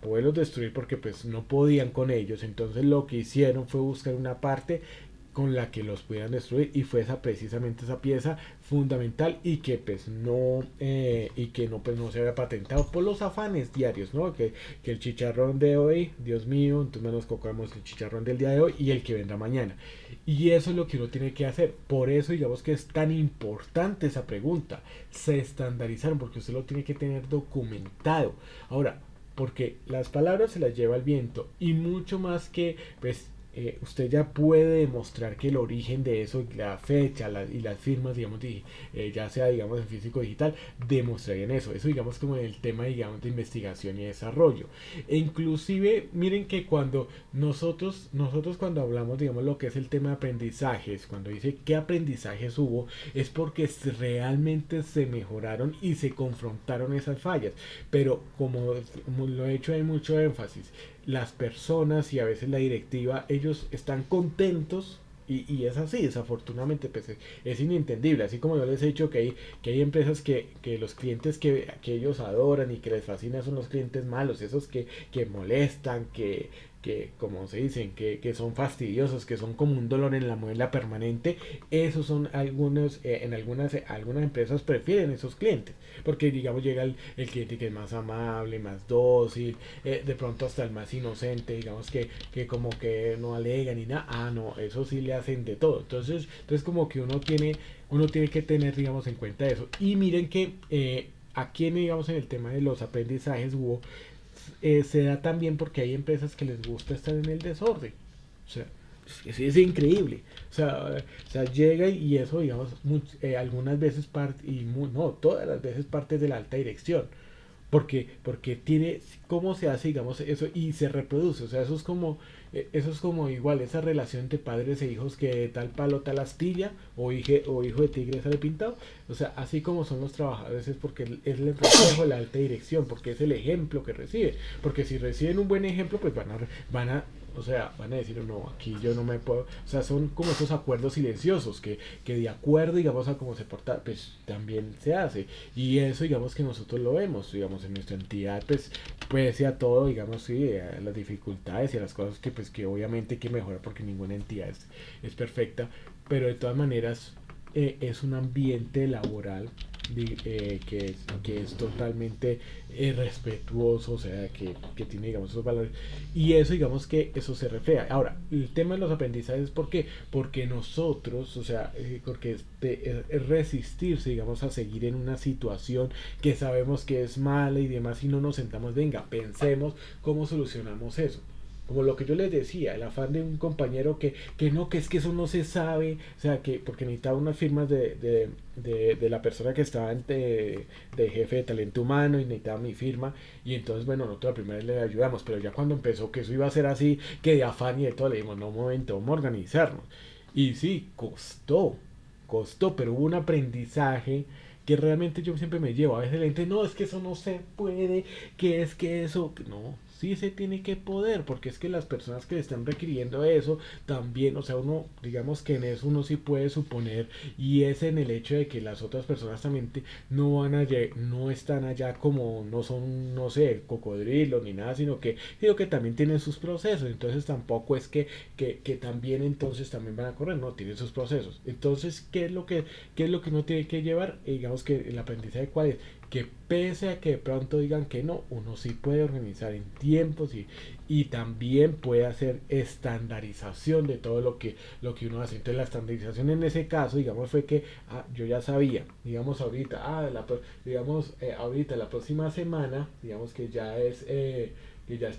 poderlos destruir, porque pues no podían con ellos, entonces lo que hicieron fue buscar una parte con la que los pudieran destruir, y fue precisamente esa pieza fundamental, y que no, pues no se había patentado por los afanes diarios, ¿no? Que el chicharrón de hoy, Dios mío, entonces nos cocamos el chicharrón del día de hoy y el que vendrá mañana, y eso es lo que uno tiene que hacer. Por eso, digamos, que es tan importante esa pregunta. Se estandarizaron porque usted lo tiene que tener documentado. Ahora, porque las palabras se las lleva el viento, y mucho más que pues usted ya puede demostrar que el origen de eso, la fecha y las firmas, digamos, ya sea, digamos, en físico digital, demostrarían eso, digamos, como en el tema, digamos, de investigación y desarrollo. E inclusive, miren que cuando nosotros cuando hablamos, digamos, lo que es el tema de aprendizajes, cuando dice qué aprendizajes hubo, es porque realmente se mejoraron y se confrontaron esas fallas. Pero como lo he hecho, hay mucho énfasis, las personas y a veces la directiva, ellos están contentos, y es así, desafortunadamente, pues es inentendible. Así como yo les he dicho que hay empresas que los clientes que ellos adoran y que les fascinan son los clientes malos, esos que molestan, como se dicen, que son fastidiosos, que son como un dolor en la muela permanente. Esos son algunos, en algunas empresas prefieren esos clientes, porque digamos llega el cliente que es más amable, más dócil, de pronto hasta el más inocente, digamos que como que no alega ni nada. Ah, no, eso sí le hacen de todo. Entonces como que uno tiene que tener, digamos, en cuenta eso. Y miren que aquí, digamos, en el tema de los aprendizajes, Hugo, se da también porque hay empresas que les gusta estar en el desorden. O sea, es increíble. O sea, llega y eso, digamos, algunas veces parte, no, todas las veces parte de la alta dirección. Porque tiene cómo se hace, digamos, eso y se reproduce. O sea, eso es como igual, esa relación entre padres e hijos que de tal palo tal astilla, o hijo de tigre sale pintado. O sea, así como son los trabajadores es porque es el reflejo de la alta dirección, porque es el ejemplo que recibe. Porque si reciben un buen ejemplo, pues o sea, van a decir, no, aquí yo no me puedo. O sea, son como esos acuerdos silenciosos que de acuerdo, digamos, a cómo se porta, pues también se hace. Y eso, digamos, que nosotros lo vemos, digamos, en nuestra entidad, pues, pese a todo, digamos, sí, a las dificultades y a las cosas que, pues, que obviamente hay que mejorar porque ninguna entidad es perfecta. Pero de todas maneras, es un ambiente laboral que es totalmente respetuoso, o sea, que tiene, digamos, esos valores. Y eso, digamos que eso se refleja. Ahora, el tema de los aprendizajes, ¿por qué? Porque nosotros, o sea, porque es resistirse, digamos, a seguir en una situación que sabemos que es mala y demás, y no nos sentamos, venga, pensemos cómo solucionamos eso. Como lo que yo les decía, el afán de un compañero que no, que es que eso no se sabe, o sea, que porque necesitaba unas firmas de la persona que estaba de jefe de talento humano y necesitaba mi firma, y entonces, bueno, nosotros la primera vez le ayudamos, pero ya cuando empezó que eso iba a ser así, que de afán y de todo, le dijimos, no, un momento, vamos a organizarnos. Y sí, costó, pero hubo un aprendizaje que realmente yo siempre me llevo. A veces la gente, no, es que eso no se puede, que es que eso, no, sí se tiene que poder, porque es que las personas que le están requiriendo eso también, o sea, uno, digamos que en eso uno sí puede suponer, y es en el hecho de que las otras personas también no van allá, no están allá como, no son, no sé, cocodrilos ni nada, sino que digo que también tienen sus procesos, entonces tampoco es que también entonces también van a correr, no, tienen sus procesos. Entonces, qué es lo que uno tiene que llevar? Digamos que el aprendizaje cuál es, que pese a que de pronto digan que no, uno sí puede organizar en tiempos y también puede hacer estandarización de todo lo que uno hace. Entonces la estandarización en ese caso, digamos, fue que yo ya sabía, digamos ahorita, digamos ahorita, la próxima semana, digamos que ya es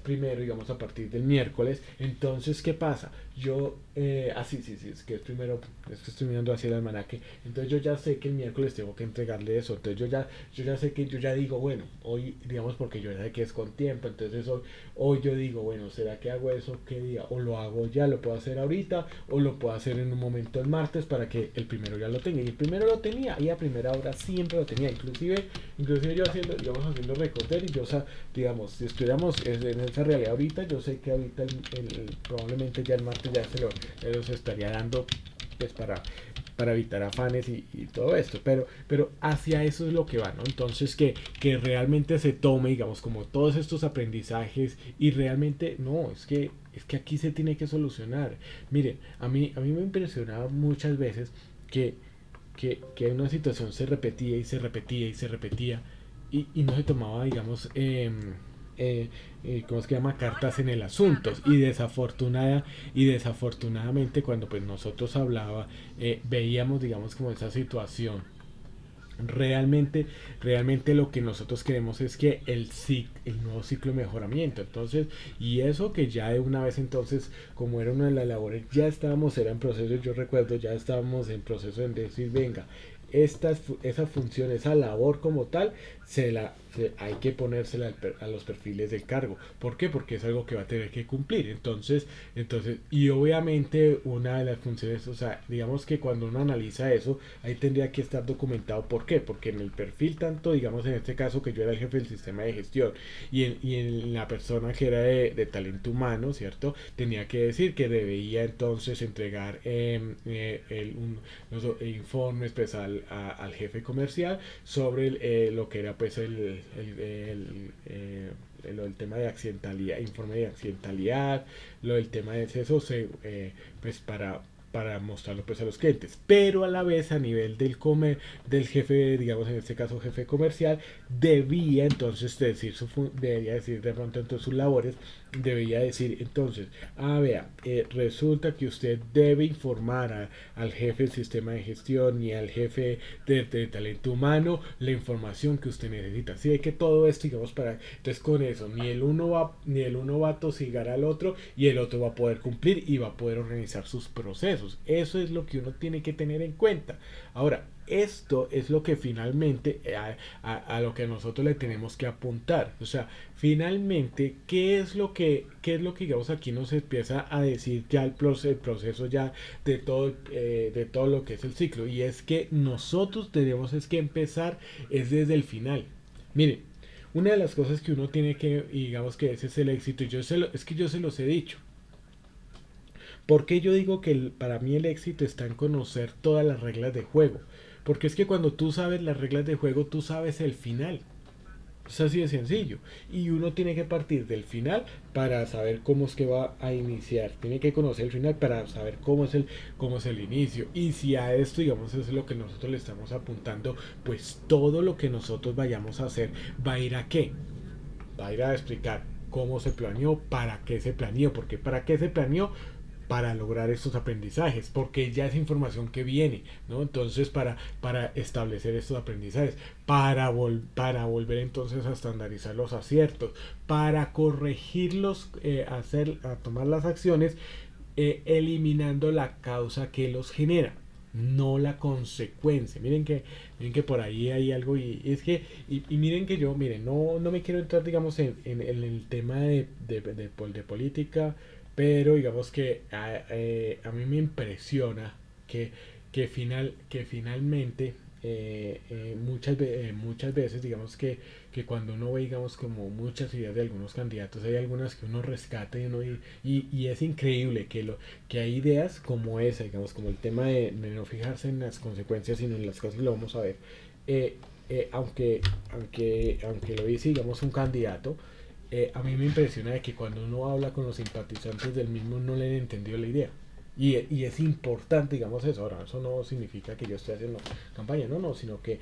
primero, digamos, a partir del miércoles. Entonces, ¿qué pasa? Sí, es que es primero, es que estoy mirando hacia el almanaque. Entonces, yo ya sé que el miércoles tengo que entregarle eso. Entonces, yo ya sé que yo ya digo, bueno, hoy, digamos, porque yo ya sé que es con tiempo. Entonces, hoy yo digo, bueno, ¿será que hago eso? ¿Qué día? O lo hago ya, lo puedo hacer ahorita, o lo puedo hacer en un momento el martes para que el primero ya lo tenga. Y el primero lo tenía, y a primera hora siempre lo tenía. Inclusive yo íbamos haciendo recorder y yo, o sea, digamos, si estuviéramos en esa realidad ahorita, yo sé que ahorita probablemente ya el martes ya se los estaría dando, pues para evitar afanes y todo esto, pero hacia eso es lo que va, ¿no? Entonces que realmente se tome, digamos, como todos estos aprendizajes y realmente, no, es que aquí se tiene que solucionar. Miren, a mí me impresionaba muchas veces que, que una situación se repetía y se repetía y se repetía y no se tomaba, digamos, ¿cómo es que llama? Cartas en el asunto. Y desafortunadamente cuando pues nosotros veíamos, digamos, como esa situación. Realmente lo que nosotros queremos es que el nuevo ciclo de mejoramiento. Entonces, y eso que ya de una vez entonces, como era una de las labores, era en proceso, yo recuerdo, ya estábamos en proceso de decir, venga, esa función, esa labor como tal, hay que ponérsela a los perfiles del cargo. ¿Por qué? Porque es algo que va a tener que cumplir. Y obviamente una de las funciones, o sea, digamos que cuando uno analiza eso, ahí tendría que estar documentado. ¿Por qué? Porque en el perfil, tanto, digamos, en este caso que yo era el jefe del sistema de gestión y en la persona que era de talento humano, ¿cierto? Tenía que decir que debía entonces entregar los informes pues, al jefe comercial sobre lo que era pues el tema de accidentalidad, informe de accidentalidad, lo del tema de exceso, pues para mostrarlo pues a los clientes, pero a la vez a nivel del jefe, digamos en este caso jefe comercial, debía entonces decir debería decir de pronto entre sus labores, debía decir entonces, vea, resulta que usted debe informar al jefe del sistema de gestión y al jefe de talento humano la información que usted necesita. Así de que todo esto, digamos, para entonces con eso ni el uno va a tosigar al otro y el otro va a poder cumplir y va a poder organizar sus procesos. Eso es lo que uno tiene que tener en cuenta. Ahora, esto es lo que finalmente a lo que nosotros le tenemos que apuntar. O sea, finalmente, qué es lo que digamos aquí nos empieza a decir ya el proceso ya de todo lo que es el ciclo? Y es que nosotros tenemos es que empezar es desde el final. Miren, una de las cosas que uno tiene que, y digamos que ese es el éxito, y es que yo se los he dicho. Porque yo digo que para mí el éxito está en conocer todas las reglas de juego. Porque es que cuando tú sabes las reglas de juego, tú sabes el final. Es así de sencillo. Y uno tiene que partir del final para saber cómo es que va a iniciar. Tiene que conocer el final para saber cómo es el inicio. Y si a esto, digamos, es lo que nosotros le estamos apuntando, pues todo lo que nosotros vayamos a hacer va a ir a qué. Va a ir a explicar cómo se planeó, para qué se planeó, porque para qué se planeó, para lograr estos aprendizajes, porque ya es información que viene, ¿no? Entonces, para establecer estos aprendizajes, para volver entonces a estandarizar los aciertos, para corregirlos, a tomar las acciones, eliminando la causa que los genera, no la consecuencia. Miren que por ahí hay algo y miren que yo, miren, no me quiero entrar, digamos, en el tema de política, pero digamos que a mí me impresiona que finalmente muchas veces digamos que cuando uno ve digamos como muchas ideas de algunos candidatos, hay algunas que uno rescata y es increíble que hay ideas como esa, digamos, como el tema de no fijarse en las consecuencias sino en las cosas, lo vamos a ver. Aunque lo dice digamos un candidato, a mí me impresiona de que cuando uno habla con los simpatizantes del mismo no le han entendido la idea. Y es importante, digamos eso. Ahora, eso no significa que yo esté haciendo campaña, no, sino que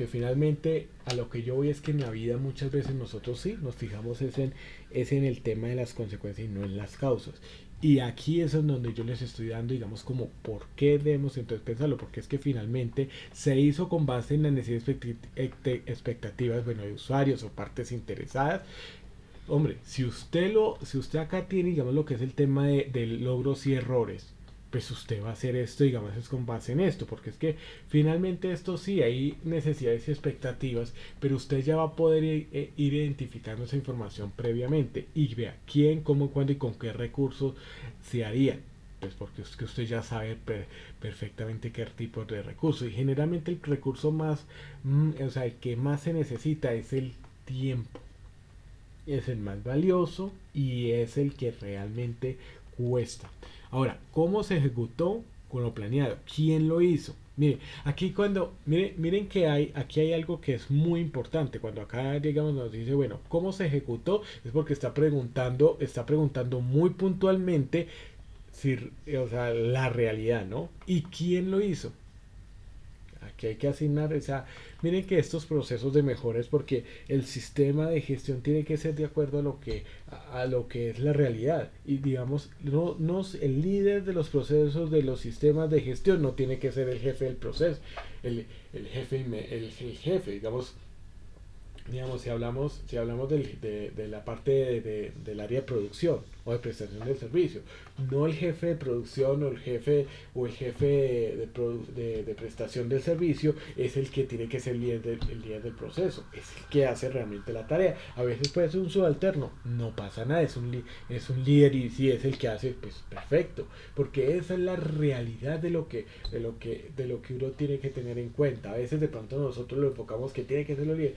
finalmente a lo que yo voy es que en la vida muchas veces nosotros sí nos fijamos es en el tema de las consecuencias y no en las causas. Y aquí es en donde yo les estoy dando, digamos, como por qué debemos entonces pensarlo, porque es que finalmente se hizo con base en las necesidades expectativas, bueno, de usuarios o partes interesadas. Hombre, si usted acá tiene, digamos, lo que es el tema de logros y errores, pues usted va a hacer esto, digamos, es con base en esto, porque es que finalmente esto sí, hay necesidades y expectativas, pero usted ya va a poder ir identificando esa información previamente y vea quién, cómo, cuándo y con qué recursos se haría. Pues porque es que usted ya sabe perfectamente qué tipo de recursos y generalmente el recurso o sea, el que más se necesita es el tiempo, es el más valioso y es el que realmente cuesta. Ahora, ¿cómo se ejecutó con lo planeado? ¿Quién lo hizo? Mire, miren que aquí hay algo que es muy importante. Cuando acá digamos nos dice, bueno, ¿cómo se ejecutó? Es porque está preguntando muy puntualmente si, o sea, la realidad, ¿no? ¿Y quién lo hizo? Aquí hay que asignar, o sea, miren que estos procesos de mejora es porque el sistema de gestión tiene que ser de acuerdo a lo que es la realidad. Y digamos, el líder de los procesos de los sistemas de gestión no tiene que ser el jefe del proceso, el jefe, digamos, si hablamos de la parte del área de producción o de prestación del servicio, no el jefe de producción o el jefe de prestación del servicio es el que tiene que ser el líder del proceso, es el que hace realmente la tarea. A veces puede ser un subalterno, no pasa nada, es un líder y si es el que hace, pues perfecto, porque esa es la realidad de lo que uno tiene que tener en cuenta. A veces de pronto nosotros lo enfocamos que tiene que ser el líder.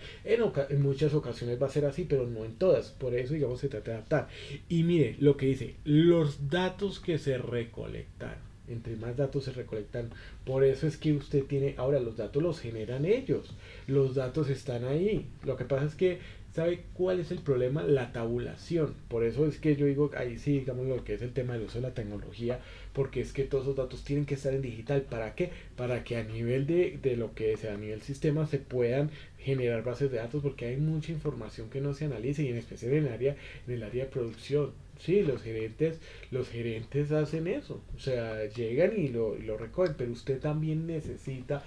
En muchas ocasiones va a ser así, pero no en todas. Por eso, digamos, se trata de adaptar. Y mire lo que dice, los datos que se recolectaron. entre más datos se recolectan. Por eso es que usted tiene, ahora los datos los generan ellos, los datos están ahí. Lo que pasa es que, ¿sabe cuál es el problema? La tabulación. Por eso es que yo digo, ahí sí, digamos lo que es el tema del uso de la tecnología, porque es que todos esos datos tienen que estar en digital. ¿Para qué? Para que a nivel de lo que sea, a nivel sistema, se puedan generar bases de datos, porque hay mucha información que no se analiza, y en especial en el área de producción. Sí, los gerentes hacen eso, o sea, llegan y lo recogen, pero usted también necesita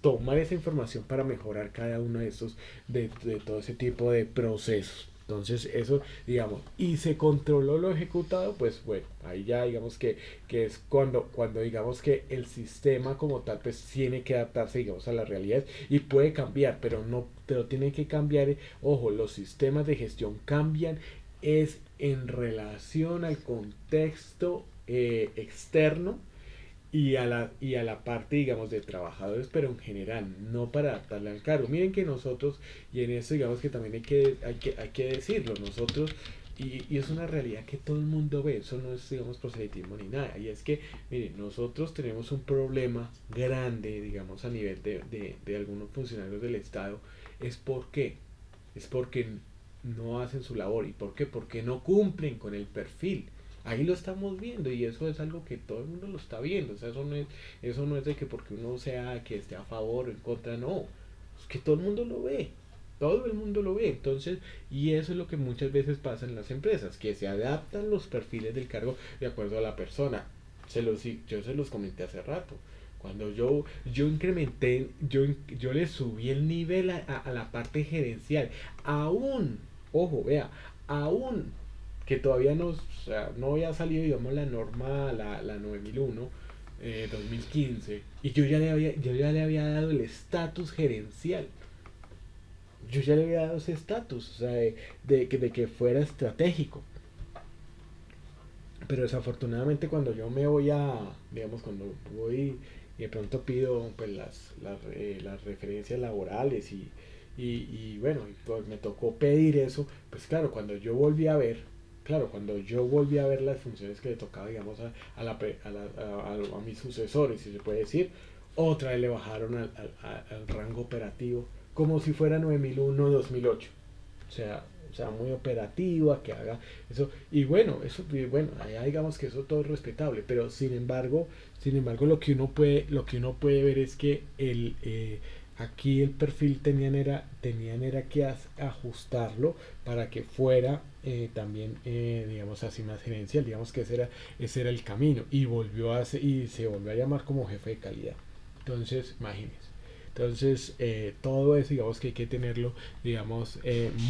tomar esa información para mejorar cada uno de estos, de todo ese tipo de procesos. Entonces eso, digamos, y se controló lo ejecutado, pues bueno, ahí ya digamos que es cuando digamos que el sistema como tal pues tiene que adaptarse, digamos, a la realidad, y puede cambiar, pero no, pero tiene que cambiar, ojo, los sistemas de gestión cambian es en relación al contexto externo y a la parte, digamos, de trabajadores, pero en general, no para adaptarle al cargo. Miren que nosotros, y en esto digamos que también hay que decirlo, nosotros, y es una realidad que todo el mundo ve, eso no es, digamos, proselitismo ni nada, y es que, miren, nosotros tenemos un problema grande, digamos, a nivel de algunos funcionarios del Estado, es porque, es porque no hacen su labor. ¿Y por qué? Porque no cumplen con el perfil. Ahí lo estamos viendo, y eso es algo que todo el mundo lo está viendo. O sea, eso no es de que porque uno sea que esté a favor o en contra, no. Es que todo el mundo lo ve. Todo el mundo lo ve. Entonces, y eso es lo que muchas veces pasa en las empresas, que se adaptan los perfiles del cargo de acuerdo a la persona. Yo se los comenté hace rato. Cuando yo incrementé, yo le subí el nivel a la parte gerencial. Aún, ojo, vea, aún que todavía no, o sea, no había salido, digamos, la norma, la 9001, 2015, y yo ya le había dado el estatus gerencial. Yo ya le había dado ese estatus, o sea, de que fuera estratégico. Pero desafortunadamente cuando yo me voy digamos, cuando voy y de pronto pido pues las referencias laborales y bueno, y pues me tocó pedir eso, pues claro, cuando yo volví a ver, claro, cuando yo volví a ver las funciones que le tocaba, digamos, a mis sucesores, si se puede decir, otra vez le bajaron al rango operativo, como si fuera 9001-2008. O sea, muy operativa, que haga eso. Y bueno, allá digamos que eso todo es respetable, pero sin embargo lo que uno puede ver es que aquí el perfil tenían era que ajustarlo para que fuera también, digamos así, más gerencial. Digamos que ese era el camino, y se volvió a llamar como jefe de calidad. Entonces, imagínense. Entonces, todo eso, digamos que hay que tenerlo, digamos,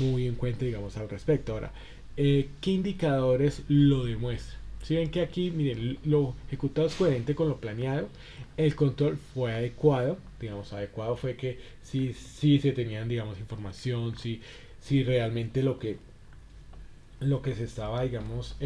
muy en cuenta, digamos, al respecto. Ahora, ¿qué indicadores lo demuestran? Si ven que aquí, miren, lo ejecutado es coherente con lo planeado, el control fue adecuado, digamos, adecuado fue que sí se tenían, digamos, información, si realmente lo que se estaba, digamos,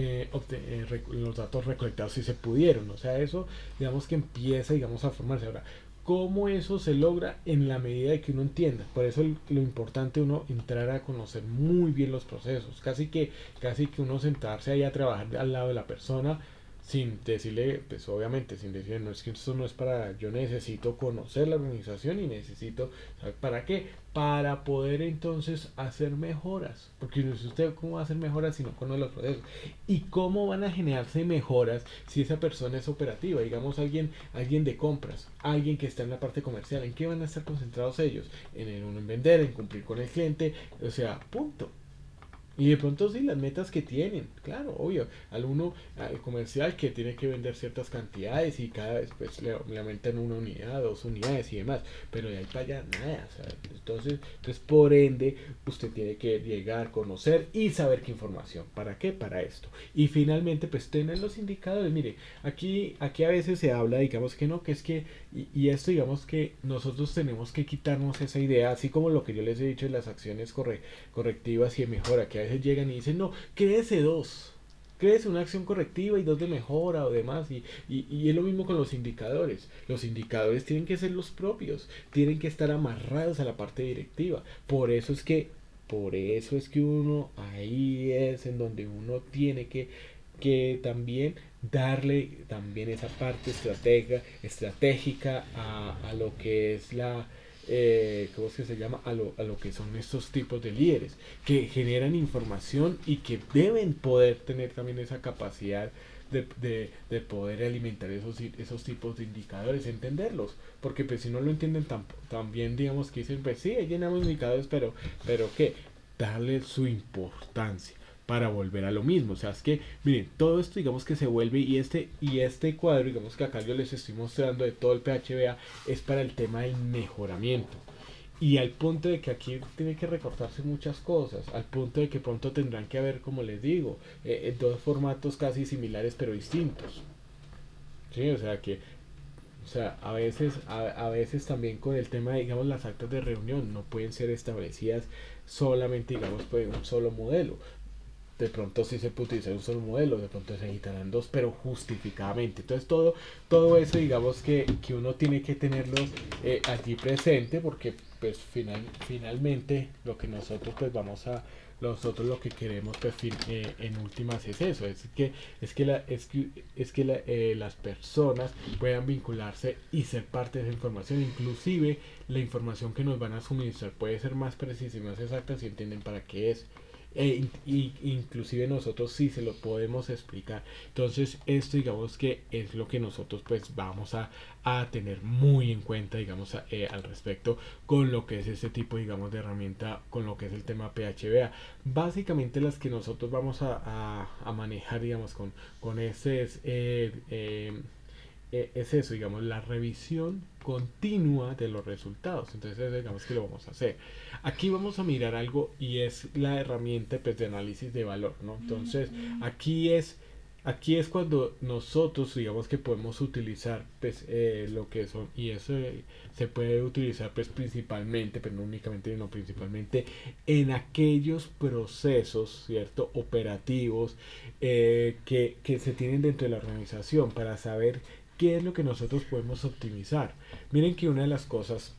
los datos recolectados si se pudieron, o sea, eso, digamos que empieza, digamos, a formarse. Ahora, ¿cómo eso se logra? En la medida de que uno entienda. Por eso lo importante es uno entrar a conocer muy bien los procesos, casi que uno sentarse ahí a trabajar al lado de la persona, sin decirle, pues obviamente, sin decirle, no es que esto no es para, yo necesito conocer la organización y necesito, ¿sabe para qué? Para poder entonces hacer mejoras, porque no sé usted cómo va a hacer mejoras si no conoce los procesos, y cómo van a generarse mejoras si esa persona es operativa, digamos alguien de compras, alguien que está en la parte comercial, ¿en qué van a estar concentrados ellos? En vender, en cumplir con el cliente, o sea, punto. Y de pronto sí, las metas que tienen, claro, obvio, al comercial que tiene que vender ciertas cantidades y cada vez pues le aumentan una unidad, dos unidades y demás, pero de ahí para allá nada, o sea, entonces por ende usted tiene que llegar, conocer y saber qué información, ¿para qué? Para esto. Y finalmente pues tener los indicadores, mire, aquí a veces se habla, digamos que no, que es que, y esto digamos que nosotros tenemos que quitarnos esa idea, así como lo que yo les he dicho de las acciones correctivas y de mejora, que a veces llegan y dicen, no, créese dos, créese una acción correctiva y dos de mejora o demás, y es lo mismo con los indicadores tienen que ser los propios, tienen que estar amarrados a la parte directiva, por eso es que uno, ahí es en donde uno tiene que también darle también esa parte estratégica a lo que es ¿cómo es que se llama? A lo que son estos tipos de líderes, que generan información y que deben poder tener también esa capacidad de poder alimentar esos tipos de indicadores, entenderlos, porque pues si no lo entienden también digamos que dicen, pues sí, llenamos indicadores, pero ¿qué? Darle su importancia para volver a lo mismo. O sea, es que, miren, todo esto digamos que se vuelve y este cuadro, digamos que acá yo les estoy mostrando de todo el PHBA, es para el tema del mejoramiento. Y al punto de que aquí tiene que recortarse muchas cosas, al punto de que pronto tendrán que haber, como les digo, dos formatos casi similares pero distintos. Sí, o sea que a veces también con el tema de, digamos, las actas de reunión no pueden ser establecidas solamente, digamos, por un solo modelo. De pronto sí se puede utilizar un solo modelo, de pronto se necesitarán dos, pero justificadamente. Entonces todo eso digamos que uno tiene que tenerlo allí presente porque pues finalmente lo que nosotros pues nosotros lo que queremos pues en últimas es eso, es que las personas puedan vincularse y ser parte de esa información, inclusive la información que nos van a suministrar puede ser más precisa y más exacta si entienden para qué es, inclusive nosotros sí se lo podemos explicar. Entonces esto digamos que es lo que nosotros pues vamos a tener muy en cuenta digamos al respecto con lo que es este tipo digamos de herramienta, con lo que es el tema PHBA. Básicamente las que nosotros vamos a manejar digamos con este es eso, digamos, la revisión continua de los resultados. Entonces, digamos que lo vamos a hacer. Aquí vamos a mirar algo y es la herramienta pues, de análisis de valor, ¿no? Entonces, aquí es cuando nosotros, digamos que podemos utilizar pues, lo que son, y eso se puede utilizar pues principalmente, pero no únicamente, sino principalmente en aquellos procesos, ¿cierto? Operativos que se tienen dentro de la organización para saber qué es lo que nosotros podemos optimizar. Miren que una de las cosas,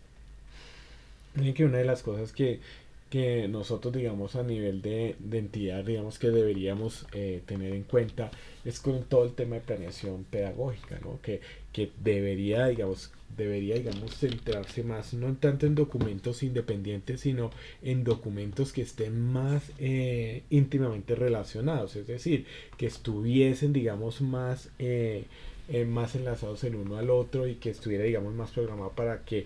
miren que una de las cosas que nosotros, digamos, a nivel de entidad, digamos, que deberíamos tener en cuenta es con todo el tema de planeación pedagógica, ¿no? Que digamos, centrarse más, no tanto en documentos independientes, sino en documentos que estén más íntimamente relacionados, es decir, que estuviesen, digamos, más enlazados el uno al otro y que estuviera, digamos, más programado para que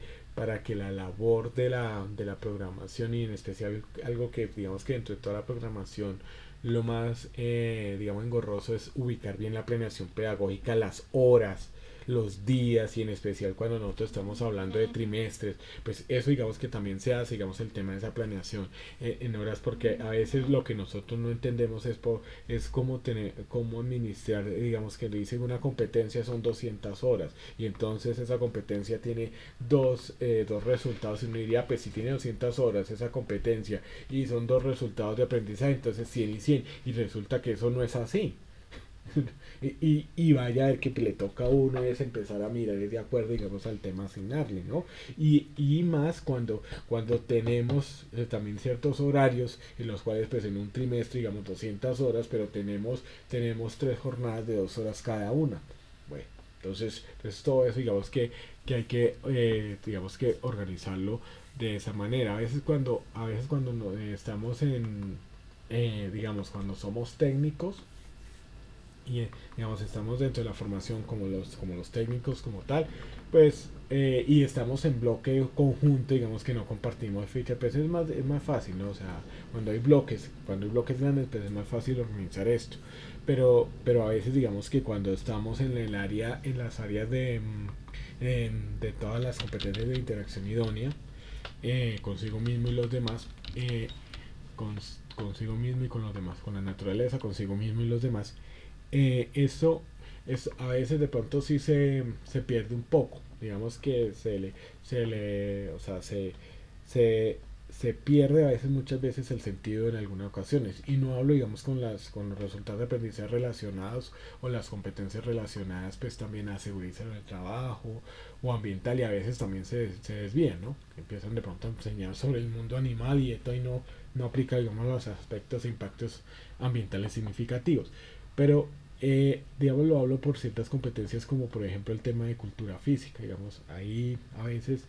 la labor de la programación y en especial algo que digamos que dentro de toda la programación lo más digamos engorroso es ubicar bien la planeación pedagógica, las horas, los días y en especial cuando nosotros estamos hablando de trimestres, pues eso digamos que también se hace, digamos el tema de esa planeación en horas, porque a veces lo que nosotros no entendemos es cómo administrar, digamos que le dicen una competencia son 200 horas y entonces esa competencia tiene dos resultados y uno diría pues si tiene 200 horas esa competencia y son dos resultados de aprendizaje entonces 100 y 100 y resulta que eso no es así. y vaya a ver que le toca a uno es empezar a mirar de acuerdo digamos al tema asignarle, ¿no? Y más cuando tenemos también ciertos horarios en los cuales pues en un trimestre digamos 200 horas pero tenemos 3 jornadas de 2 horas cada una. Bueno, entonces todo eso digamos que hay que digamos que organizarlo de esa manera. A veces cuando estamos digamos cuando somos técnicos y digamos estamos dentro de la formación como los técnicos como tal pues y estamos en bloque conjunto digamos que no compartimos feature pues es más fácil, ¿no? O sea cuando hay bloques grandes pues es más fácil organizar esto pero a veces digamos que cuando estamos en las áreas de todas las competencias de interacción idónea consigo mismo y los demás con, consigo mismo y con los demás, con la naturaleza, consigo mismo y los demás, eso a veces de pronto sí se pierde un poco. Digamos que o sea, se pierde a veces, muchas veces el sentido en algunas ocasiones. Y no hablo, digamos, con los resultados de aprendizaje relacionados o las competencias relacionadas, pues también a seguridad en el trabajo o ambiental y a veces también se desvían, ¿no? Empiezan de pronto a enseñar sobre el mundo animal y esto y no aplica, digamos, los aspectos e impactos ambientales significativos. Pero digamos, lo hablo por ciertas competencias como por ejemplo el tema de cultura física, digamos, ahí a veces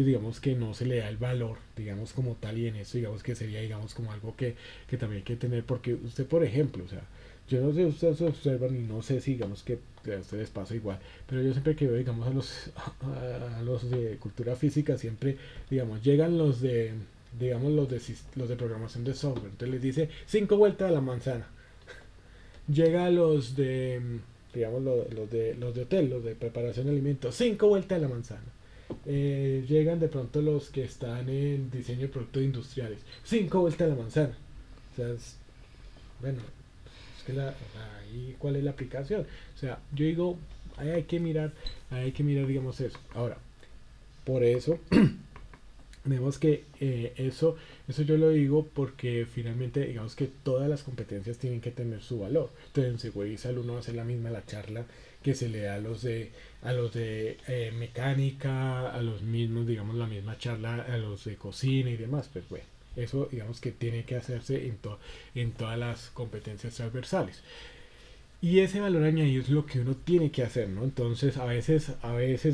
digamos que no se le da el valor, digamos como tal y en eso digamos que sería digamos como algo que también hay que tener porque usted por ejemplo, o sea, yo no sé si ustedes observan y no sé si digamos que a ustedes pasa igual, pero yo siempre que veo digamos a los de cultura física siempre digamos llegan los de digamos los de programación de software, entonces les dice 5 vueltas a la manzana. Llega a los de, digamos, los de hotel, los de preparación de alimentos, 5 vueltas a la manzana. Llegan de pronto los que están en diseño de productos industriales, 5 vueltas a la manzana. O sea, bueno, es que ahí cuál es la aplicación. O sea, yo digo, ahí hay que mirar, digamos eso. Ahora, por eso vemos que eso yo lo digo porque finalmente digamos que todas las competencias tienen que tener su valor. Entonces en seguridad y salud no va a ser la misma la charla que se le da a los de mecánica, a los mismos, digamos, la misma charla a los de cocina y demás. Pues bueno, eso digamos que tiene que hacerse en todas las competencias transversales. Y ese valor añadido es lo que uno tiene que hacer, ¿no? Entonces, a veces,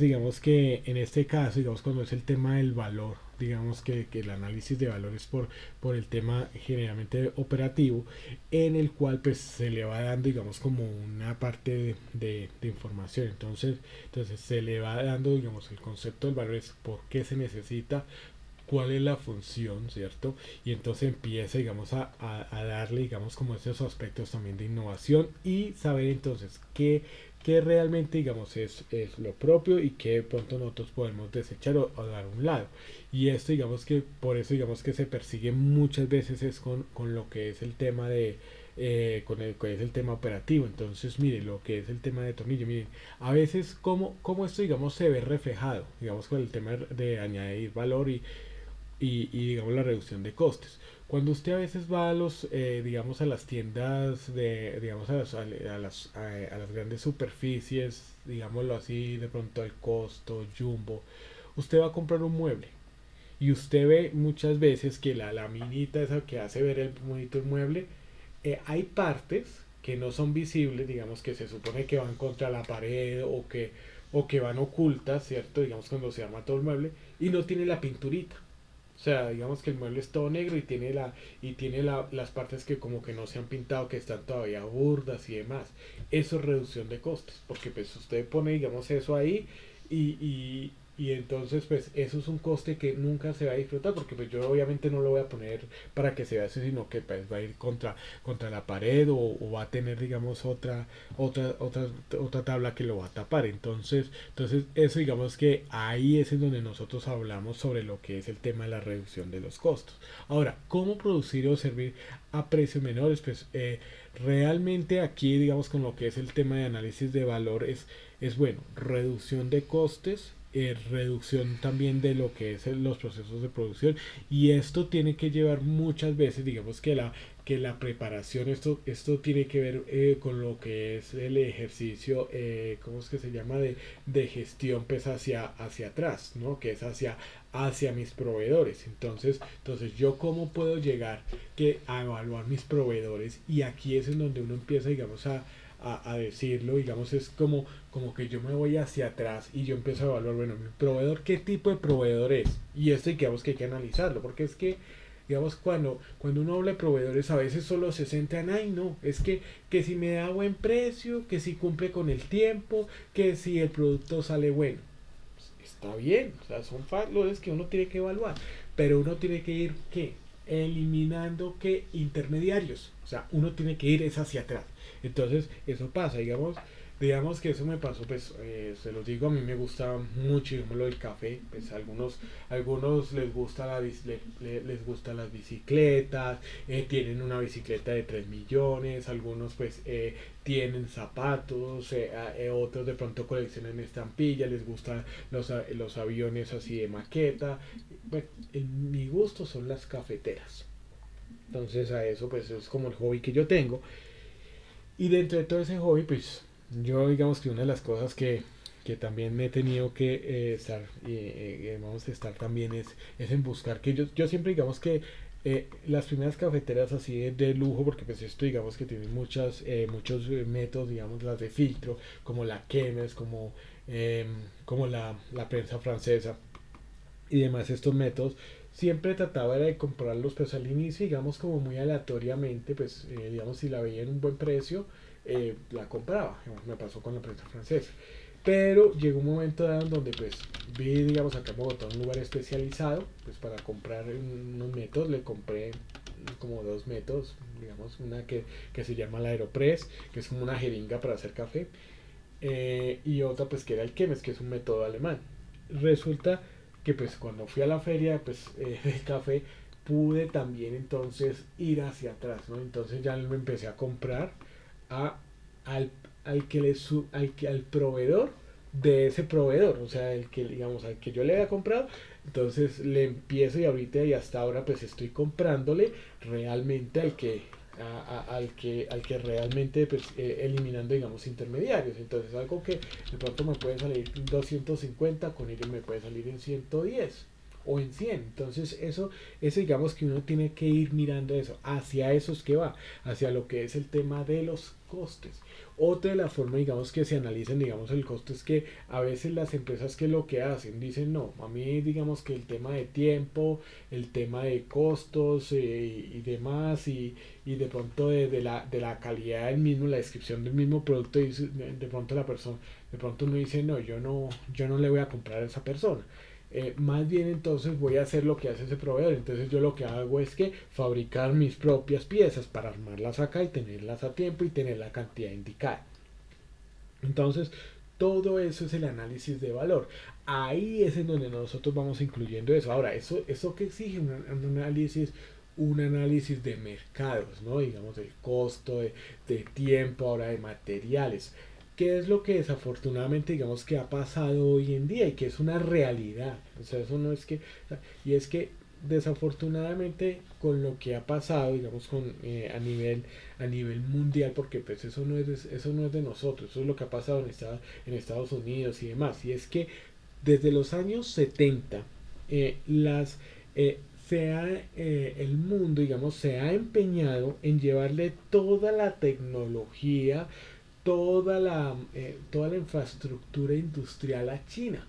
digamos que en este caso, digamos, cuando es el tema del valor, digamos que el análisis de valores por el tema generalmente operativo, en el cual pues se le va dando, digamos, como una parte de información. Entonces se le va dando, digamos, el concepto del valor es por qué se necesita, cuál es la función, ¿cierto? Y entonces empieza, digamos, a darle, digamos, como esos aspectos también de innovación y saber entonces qué realmente, digamos, es lo propio y qué de pronto nosotros podemos desechar o dar a un lado. Y esto, digamos que por eso, digamos que se persigue muchas veces es con lo que es el tema de... con el que es el tema operativo. Entonces miren lo que es el tema de tornillo, miren a veces cómo esto digamos se ve reflejado digamos con el tema de añadir valor y digamos la reducción de costes. Cuando usted a veces va a los digamos a las tiendas de digamos a las grandes superficies, digámoslo así, de pronto al Costo, Jumbo, usted va a comprar un mueble y usted ve muchas veces que la laminita esa que hace ver el bonito el mueble, hay partes que no son visibles, digamos que se supone que van contra la pared o que van ocultas, ¿cierto? Digamos cuando se arma todo el mueble y no tiene la pinturita. O sea, digamos que el mueble es todo negro y tiene las partes que como que no se han pintado, que están todavía burdas y demás. Eso es reducción de costes, porque pues usted pone, digamos, eso ahí y entonces pues eso es un coste que nunca se va a disfrutar, porque pues yo obviamente no lo voy a poner para que se vea así, sino que pues va a ir contra la pared o va a tener, digamos, otra tabla que lo va a tapar. Entonces eso digamos que ahí es en donde nosotros hablamos sobre lo que es el tema de la reducción de los costos. Ahora, ¿cómo producir o servir a precios menores? Pues realmente aquí digamos con lo que es el tema de análisis de valor es bueno, reducción de costes, reducción también de lo que es los procesos de producción y esto tiene que llevar muchas veces digamos que la preparación esto tiene que ver con lo que es el ejercicio ¿cómo es que se llama? De gestión pues hacia atrás, ¿no? Que es hacia mis proveedores. Entonces yo cómo puedo llegar a evaluar mis proveedores y aquí es en donde uno empieza digamos a decirlo, digamos, es como que yo me voy hacia atrás y yo empiezo a evaluar, bueno, mi proveedor, ¿qué tipo de proveedor es? Y esto digamos que hay que analizarlo, porque es que, digamos, cuando uno habla de proveedores, a veces solo se centran, ay, no, es que si me da buen precio, que si cumple con el tiempo, que si el producto sale bueno. Pues, está bien, o sea, son factores que uno tiene que evaluar, pero uno tiene que ir, ¿qué? Eliminando que intermediarios, o sea, uno tiene que ir es hacia atrás. Entonces eso pasa, digamos que eso me pasó, pues se los digo, a mí me gusta mucho digamos, lo del café, pues algunos les gusta les gustan las bicicletas, tienen una bicicleta de 3 millones, algunos pues tienen zapatos, otros de pronto coleccionan estampillas, les gustan los aviones así de maqueta. Bueno, en mi gusto son las cafeteras. Entonces a eso pues es como el hobby que yo tengo. Y dentro de todo ese hobby pues yo digamos que una de las cosas que también me he tenido que estar, vamos a estar también es en buscar que yo siempre digamos que las primeras cafeteras así de lujo, porque pues esto digamos que tiene muchos métodos, digamos las de filtro, como la Chemes, como la prensa francesa y demás estos métodos, siempre trataba de comprarlos pues al inicio, digamos como muy aleatoriamente, pues digamos si la veía en un buen precio, la compraba, me pasó con la prensa francesa. Pero llegó un momento dado donde pues vi, digamos, acá en Bogotá un lugar especializado, pues para comprar unos métodos, le compré como dos métodos, digamos, una que se llama la Aeropress, que es como una jeringa para hacer café, y otra pues que era el Chemes, que es un método alemán. Resulta que pues cuando fui a la feria pues del café pude también entonces ir hacia atrás, ¿no? Entonces ya me empecé a comprar a, al, al que le al proveedor de ese proveedor, o sea, el que digamos al que yo le había comprado, entonces le empiezo y ahorita y hasta ahora pues estoy comprándole realmente al que realmente pues, eliminando digamos intermediarios, entonces algo que de pronto me puede salir 250 con ello me puede salir en 110 o en 100. Entonces eso digamos que uno tiene que ir mirando eso, hacia eso es que va, hacia lo que es el tema de los costes. Otra de las formas, digamos, que se analicen, digamos, el costo es que a veces las empresas que lo que hacen, dicen, no, a mí, digamos, que el tema de tiempo, el tema de costos y demás, y de pronto de la calidad del mismo, la descripción del mismo producto, y de pronto la persona, de pronto uno dice, no, yo no le voy a comprar a esa persona. Más bien entonces voy a hacer lo que hace ese proveedor. Entonces yo lo que hago es que fabricar mis propias piezas para armarlas acá y tenerlas a tiempo y tener la cantidad indicada. Entonces todo eso es el análisis de valor. Ahí es en donde nosotros vamos incluyendo eso. Ahora, eso que exige un análisis de mercados, ¿no? Digamos, del costo, de tiempo, ahora de materiales. ¿Qué es lo que desafortunadamente digamos que ha pasado hoy en día y que es una realidad? O sea, eso no es que... Y es que desafortunadamente con lo que ha pasado, digamos, a nivel mundial, porque pues eso no es de nosotros, eso es lo que ha pasado en Estados Unidos y demás. Y es que desde los años 70, las... el mundo, digamos, se ha empeñado en llevarle toda la tecnología, toda la infraestructura industrial a China.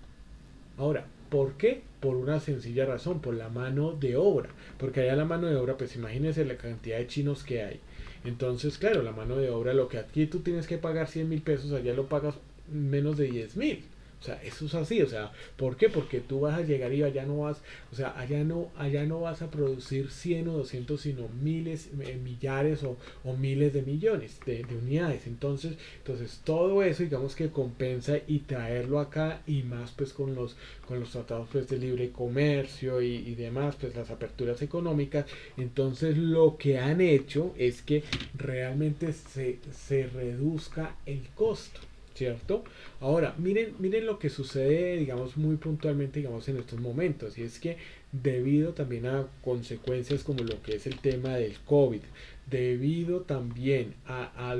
Ahora, ¿por qué? Por una sencilla razón, por la mano de obra. Porque allá la mano de obra, pues imagínense la cantidad de chinos que hay. Entonces, claro, la mano de obra, lo que aquí tú tienes que pagar 100.000 pesos, allá lo pagas menos de 10.000. O sea, eso es así, o sea, ¿por qué? Porque tú vas a llegar y allá no vas, o sea, allá no vas a producir 100 o 200 sino miles, millares o miles de millones de unidades. Entonces, todo eso, digamos que compensa y traerlo acá y más pues con los tratados pues, de libre comercio y demás, pues las aperturas económicas. Entonces, lo que han hecho es que realmente se reduzca el costo. ¿Cierto? Ahora, miren lo que sucede, digamos, muy puntualmente, digamos, en estos momentos, y es que debido también a consecuencias como lo que es el tema del COVID, debido también a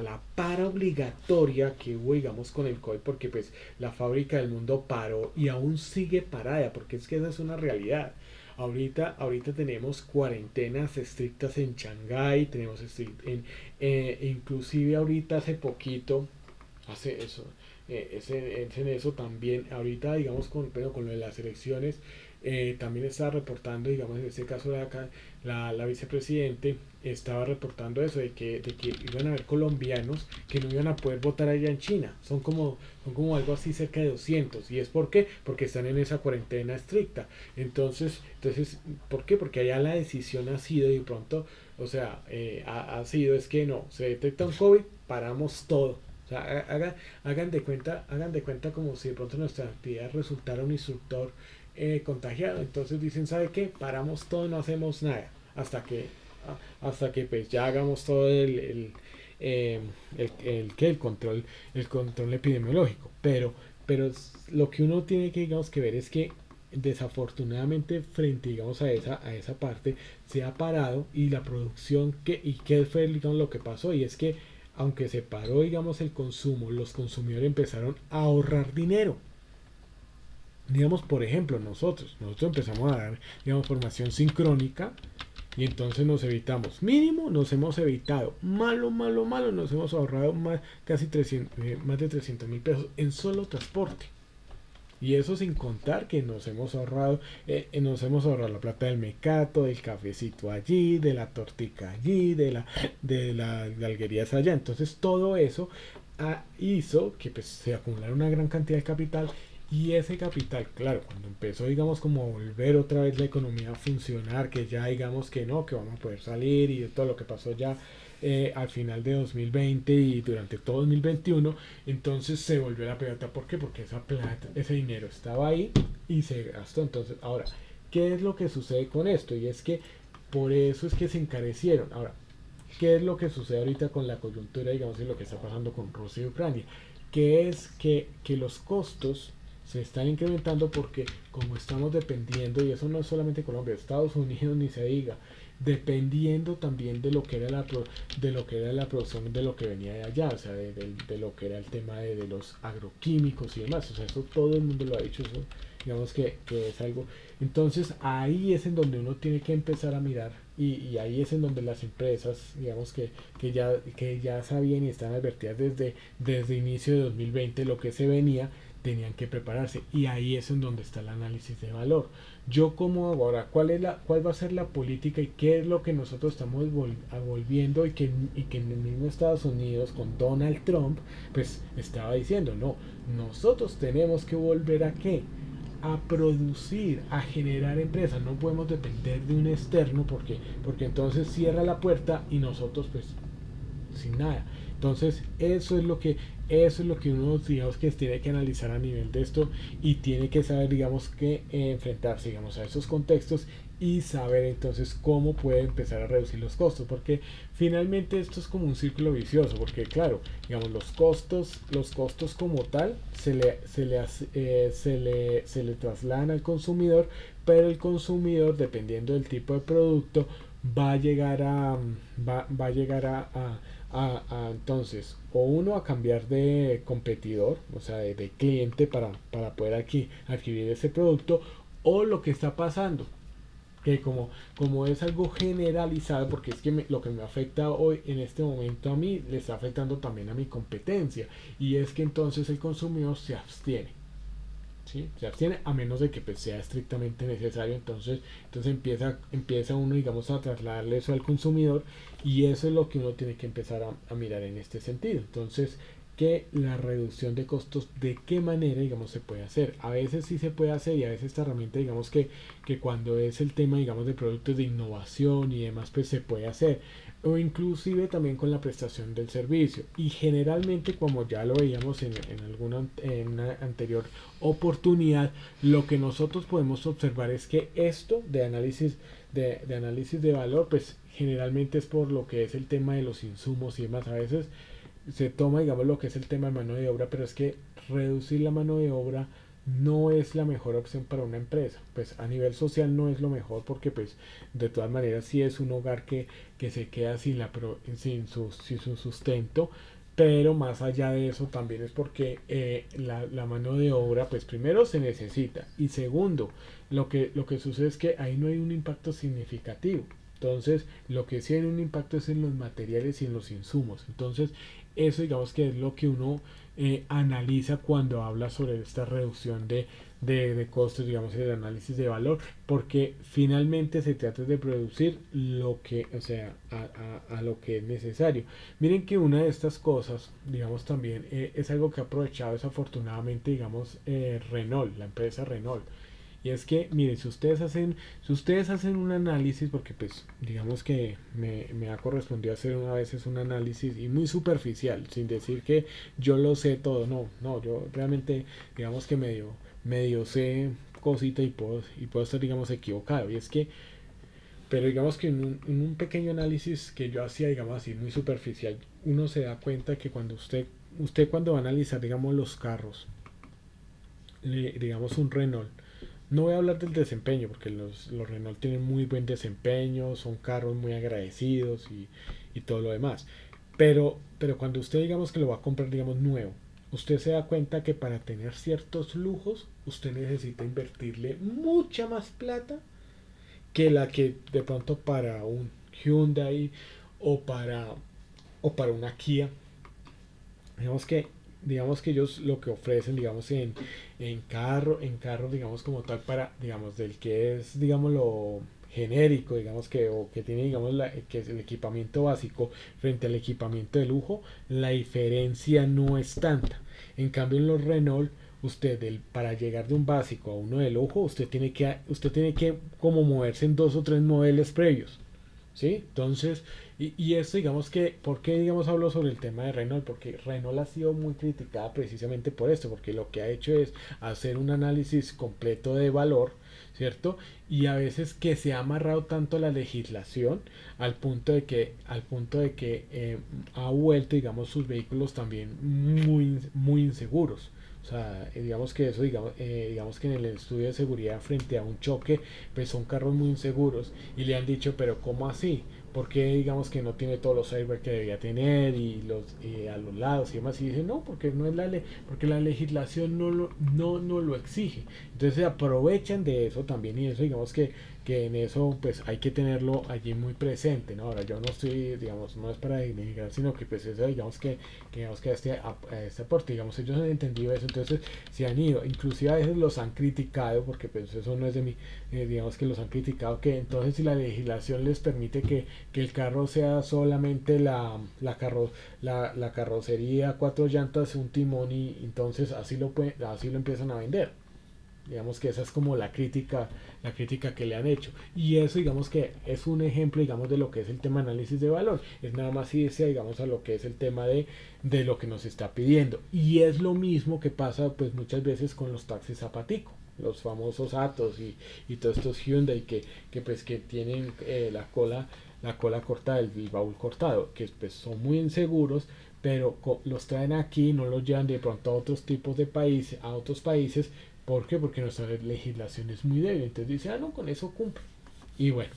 la para obligatoria que hubo, digamos, con el COVID, porque pues la fábrica del mundo paró y aún sigue parada, porque es que esa es una realidad. Ahorita tenemos cuarentenas estrictas en Shanghái, tenemos inclusive ahorita hace poquito hace eso. Es en eso también, ahorita digamos con lo de las elecciones, también estaba reportando, digamos en este caso de acá, la vicepresidente estaba reportando eso, de que iban a haber colombianos que no iban a poder votar allá en China, son como algo así cerca de 200, y es por qué, porque están en esa cuarentena estricta, entonces ¿por qué? Porque allá la decisión ha sido y de pronto, o sea, ha sido es que no, se detecta un COVID, paramos todo. O sea, hagan de cuenta como si de pronto nuestra actividad resultara un instructor contagiado. Entonces dicen, ¿sabe qué? Paramos todo, no hacemos nada. Hasta que pues ya hagamos todo el control epidemiológico. Pero lo que uno tiene que, digamos, que ver es que desafortunadamente frente digamos a esa parte se ha parado y la producción y qué fue digamos, lo que pasó y es que aunque se paró digamos el consumo, los consumidores empezaron a ahorrar dinero. digamos, por ejemplo, nosotros empezamos a dar, digamos, formación sincrónica y entonces nos evitamos, mínimo nos hemos evitado, malo, nos hemos ahorrado más, casi 300, más de 300.000 pesos en solo transporte. Y eso sin contar que nos hemos ahorrado la plata del mecato, del cafecito allí, de la tortica allí, de las galguerías allá. Entonces todo eso hizo que pues, se acumulara una gran cantidad de capital y ese capital, claro, cuando empezó, digamos, como a volver otra vez la economía a funcionar, que ya digamos que no, que vamos a poder salir y de todo lo que pasó ya al final de 2020 y durante todo 2021, entonces se volvió la pelota. ¿Por qué? Porque esa plata, ese dinero estaba ahí y se gastó. Entonces, ahora, ¿qué es lo que sucede con esto? Y es que por eso es que se encarecieron. Ahora, ¿qué es lo que sucede ahorita con la coyuntura, digamos, y lo que está pasando con Rusia y Ucrania? Que es que los costos se están incrementando porque como estamos dependiendo, y eso no es solamente Colombia, Estados Unidos ni se diga, dependiendo también de lo que era de lo que era la producción de lo que venía de allá, o sea, de lo que era el tema de los agroquímicos y demás, o sea, eso todo el mundo lo ha dicho, eso digamos que es algo, entonces ahí es en donde uno tiene que empezar a mirar y ahí es en donde las empresas, digamos que ya sabían y están advertidas desde inicio de 2020 lo que se venía, tenían que prepararse y ahí es en donde está el análisis de valor. Yo como ahora, ¿cuál va a ser la política y qué es lo que nosotros estamos volviendo y que en el mismo Estados Unidos con Donald Trump pues estaba diciendo, no, nosotros tenemos que volver a qué? A producir, a generar empresas, no podemos depender de un externo porque entonces cierra la puerta y nosotros pues sin nada. Entonces, eso es lo que uno, digamos, que tiene que analizar a nivel de esto y tiene que saber, digamos, que enfrentarse, digamos, a esos contextos y saber entonces cómo puede empezar a reducir los costos, porque finalmente esto es como un círculo vicioso, porque claro, digamos, los costos como tal se le trasladan al consumidor, pero el consumidor, dependiendo del tipo de producto, va a llegar a entonces o uno a cambiar de competidor, o sea, de cliente para poder aquí adquirir ese producto, o lo que está pasando, que como es algo generalizado, porque es que lo que me afecta hoy en este momento a mí, le está afectando también a mi competencia, y es que entonces el consumidor se abstiene. ¿Sí? Se abstiene a menos de que pues, sea estrictamente necesario, entonces empieza uno, digamos, a trasladarle eso al consumidor y eso es lo que uno tiene que empezar a mirar en este sentido. Entonces, que la reducción de costos, de qué manera, digamos, se puede hacer. A veces sí se puede hacer y a veces esta herramienta, digamos, que cuando es el tema, digamos, de productos de innovación y demás, pues se puede hacer o inclusive también con la prestación del servicio y generalmente como ya lo veíamos en una anterior oportunidad, lo que nosotros podemos observar es que esto de análisis de valor pues generalmente es por lo que es el tema de los insumos y demás. A veces se toma, digamos, lo que es el tema de mano de obra, pero es que reducir la mano de obra no es la mejor opción para una empresa. Pues a nivel social no es lo mejor porque pues de todas maneras sí es un hogar que se queda sin su sustento, pero más allá de eso también es porque la mano de obra pues primero se necesita y segundo lo que sucede es que ahí no hay un impacto significativo. Entonces, lo que sí hay un impacto es en los materiales y en los insumos. Entonces, eso digamos que es lo que uno analiza cuando habla sobre esta reducción de costos, digamos, el análisis de valor, porque finalmente se trata de producir lo que, o sea, a lo que es necesario. Miren que una de estas cosas, digamos, también es algo que ha aprovechado desafortunadamente, digamos, Renault, la empresa Renault. Y es que, miren, si ustedes hacen un análisis, porque pues digamos que me ha correspondido hacer a veces un análisis y muy superficial, sin decir que yo lo sé todo, no, yo realmente digamos que medio sé cosita y puedo estar digamos equivocado. Y es que, pero digamos que en un pequeño análisis que yo hacía, digamos así, muy superficial, uno se da cuenta que cuando usted cuando va a analizar, digamos, los carros, digamos un Renault, no voy a hablar del desempeño, porque los Renault tienen muy buen desempeño, son carros muy agradecidos y todo lo demás. Pero cuando usted digamos que lo va a comprar, digamos, nuevo, usted se da cuenta que para tener ciertos lujos usted necesita invertirle mucha más plata que la que de pronto para un Hyundai o para, o para una Kia. Digamos que, digamos que ellos lo que ofrecen, digamos, en carro, digamos, como tal, para, digamos, del que es, digamos, lo genérico, digamos, que, o que tiene, digamos, que es el equipamiento básico frente al equipamiento de lujo, la diferencia no es tanta. En cambio, en los Renault, para llegar de un básico a uno de lujo, usted tiene que como moverse en dos o tres modelos previos. ¿Sí? Entonces, y esto digamos que, ¿por qué digamos hablo sobre el tema de Renault? Porque Renault ha sido muy criticada precisamente por esto, porque lo que ha hecho es hacer un análisis completo de valor, ¿cierto? Y a veces que se ha amarrado tanto la legislación al punto de que ha vuelto, digamos, sus vehículos también muy inseguros. O sea, digamos que eso, digamos que en el estudio de seguridad frente a un choque, pues son carros muy inseguros y le han dicho, pero ¿cómo así? Porque digamos que no tiene todos los airbags que debía tener y los a los lados y demás? Y dice, no, porque no es la ley, porque la legislación no lo exige. Entonces se aprovechan de eso también, y eso digamos que en eso pues hay que tenerlo allí muy presente, ¿no? Ahora yo no estoy, digamos, no es para denigrar, sino que pues eso digamos que a este aporte, digamos, ellos han entendido eso, entonces se han ido, inclusive a veces los han criticado, porque pues eso no es de mí, digamos que los han criticado, que entonces si la legislación les permite que el carro sea solamente la carrocería, cuatro llantas, un timón, y entonces así lo empiezan a vender. Digamos que esa es como la crítica que le han hecho. Y eso digamos que es un ejemplo, digamos, de lo que es el tema de análisis de valor. Es nada más irse, digamos, a lo que es el tema de lo que nos está pidiendo. Y es lo mismo que pasa pues muchas veces con los taxis zapatico, los famosos Atos y todos estos Hyundai que pues que tienen la cola cortada, el baúl cortado, que pues son muy inseguros, pero los traen aquí, no los llevan de pronto a otros tipos de países, a otros países. ¿Por qué? Porque nuestra legislación es muy débil. Entonces dice, ah, no, con eso cumple. Y bueno,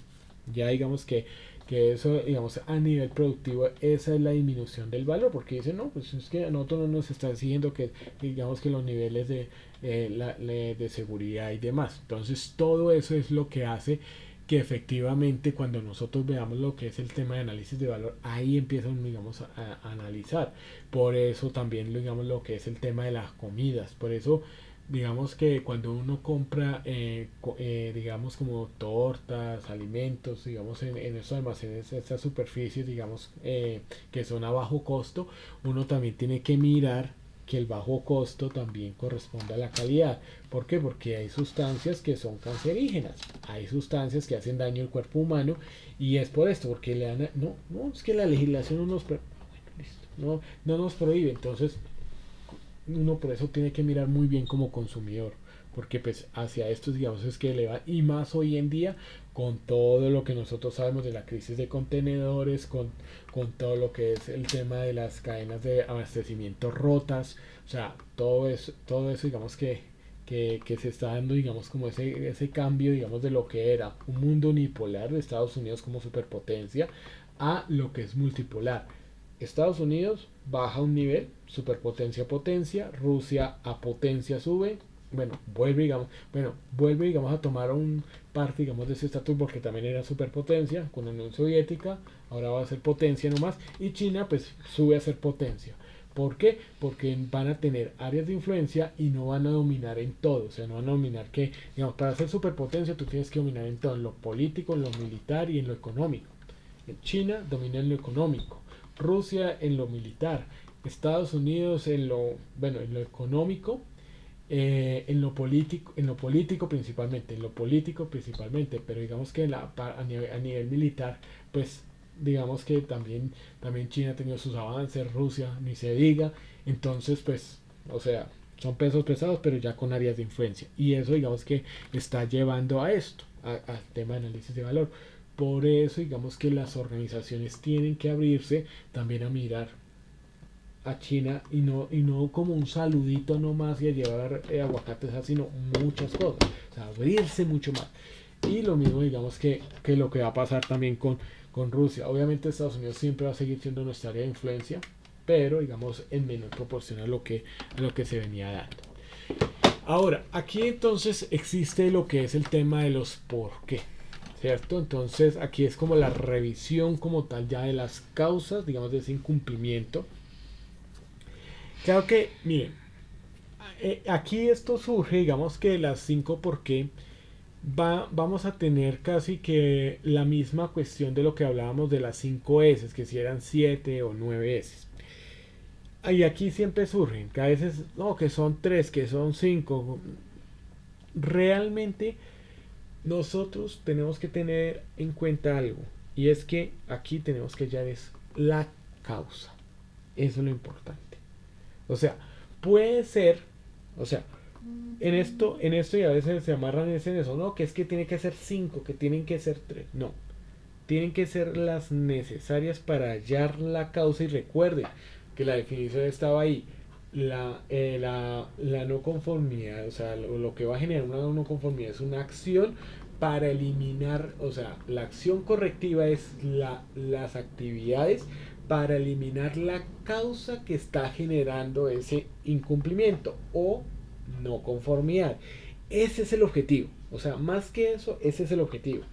ya digamos que eso, digamos, a nivel productivo, esa es la disminución del valor, porque dice, no, pues es que a nosotros no nos está exigiendo que, digamos, que los niveles de seguridad y demás. Entonces, todo eso es lo que hace que efectivamente cuando nosotros veamos lo que es el tema de análisis de valor, ahí empiezan, digamos, a analizar. Por eso también, digamos, lo que es el tema de las comidas. Por eso digamos que cuando uno compra digamos como tortas, alimentos, digamos en estos almacenes, estas superficies, digamos que son a bajo costo, uno también tiene que mirar que el bajo costo también corresponde a la calidad. ¿Por qué? Porque hay sustancias que son cancerígenas, hay sustancias que hacen daño al cuerpo humano, y es por esto, porque le dan, no, es que la legislación no nos prohíbe. Entonces uno por eso tiene que mirar muy bien como consumidor, porque pues hacia estos digamos es que le va, y más hoy en día con todo lo que nosotros sabemos de la crisis de contenedores, con todo lo que es el tema de las cadenas de abastecimiento rotas, o sea, todo eso digamos que se está dando, digamos, como ese cambio, digamos, de lo que era un mundo unipolar de Estados Unidos como superpotencia a lo que es multipolar. Estados Unidos baja un nivel, superpotencia potencia, Rusia a potencia sube, vuelve digamos a tomar un parte digamos de ese estatus, porque también era superpotencia con la Unión Soviética, ahora va a ser potencia nomás, y China pues sube a ser potencia. ¿Por qué? Porque van a tener áreas de influencia y no van a dominar en todo. O sea, no van a dominar que, digamos, para ser superpotencia tú tienes que dominar en todo, en lo político, en lo militar y en lo económico. China domina en lo económico, Rusia en lo militar, Estados Unidos en lo económico, en lo político principalmente, pero digamos que a nivel militar, pues digamos que también China ha tenido sus avances, Rusia ni se diga, entonces pues, o sea, son pesos pesados, pero ya con áreas de influencia, y eso digamos que está llevando a esto, al tema de análisis de valor. Por eso digamos que las organizaciones tienen que abrirse también a mirar a China, y no como un saludito nomás y a llevar aguacates así, sino muchas cosas, o sea, abrirse mucho más. Y lo mismo digamos que lo que va a pasar también con Rusia. Obviamente Estados Unidos siempre va a seguir siendo nuestra área de influencia, pero digamos en menor proporción a lo que se venía dando. Ahora, aquí entonces existe lo que es el tema de los por qué, ¿cierto? Entonces aquí es como la revisión como tal ya de las causas, digamos, de ese incumplimiento. Claro que, miren, aquí esto surge, digamos que las 5 por qué vamos a tener casi que la misma cuestión de lo que hablábamos de las 5 S, que si eran 7 o 9 S. Y aquí siempre surgen, que a veces, no, que son 3, que son 5. Realmente nosotros tenemos que tener en cuenta algo, y es que aquí tenemos que hallar es la causa. Eso es lo importante. O sea, puede ser, o sea, en esto y a veces se amarran en eso, no, que es que tiene que ser 5, que tienen que ser 3. No, tienen que ser las necesarias para hallar la causa. Y recuerden que la definición estaba ahí. La no conformidad, o sea, lo que va a generar una no conformidad es una acción para eliminar, o sea, la acción correctiva es las actividades para eliminar la causa que está generando ese incumplimiento o no conformidad. Ese es el objetivo, o sea, más que eso, ese es el objetivo.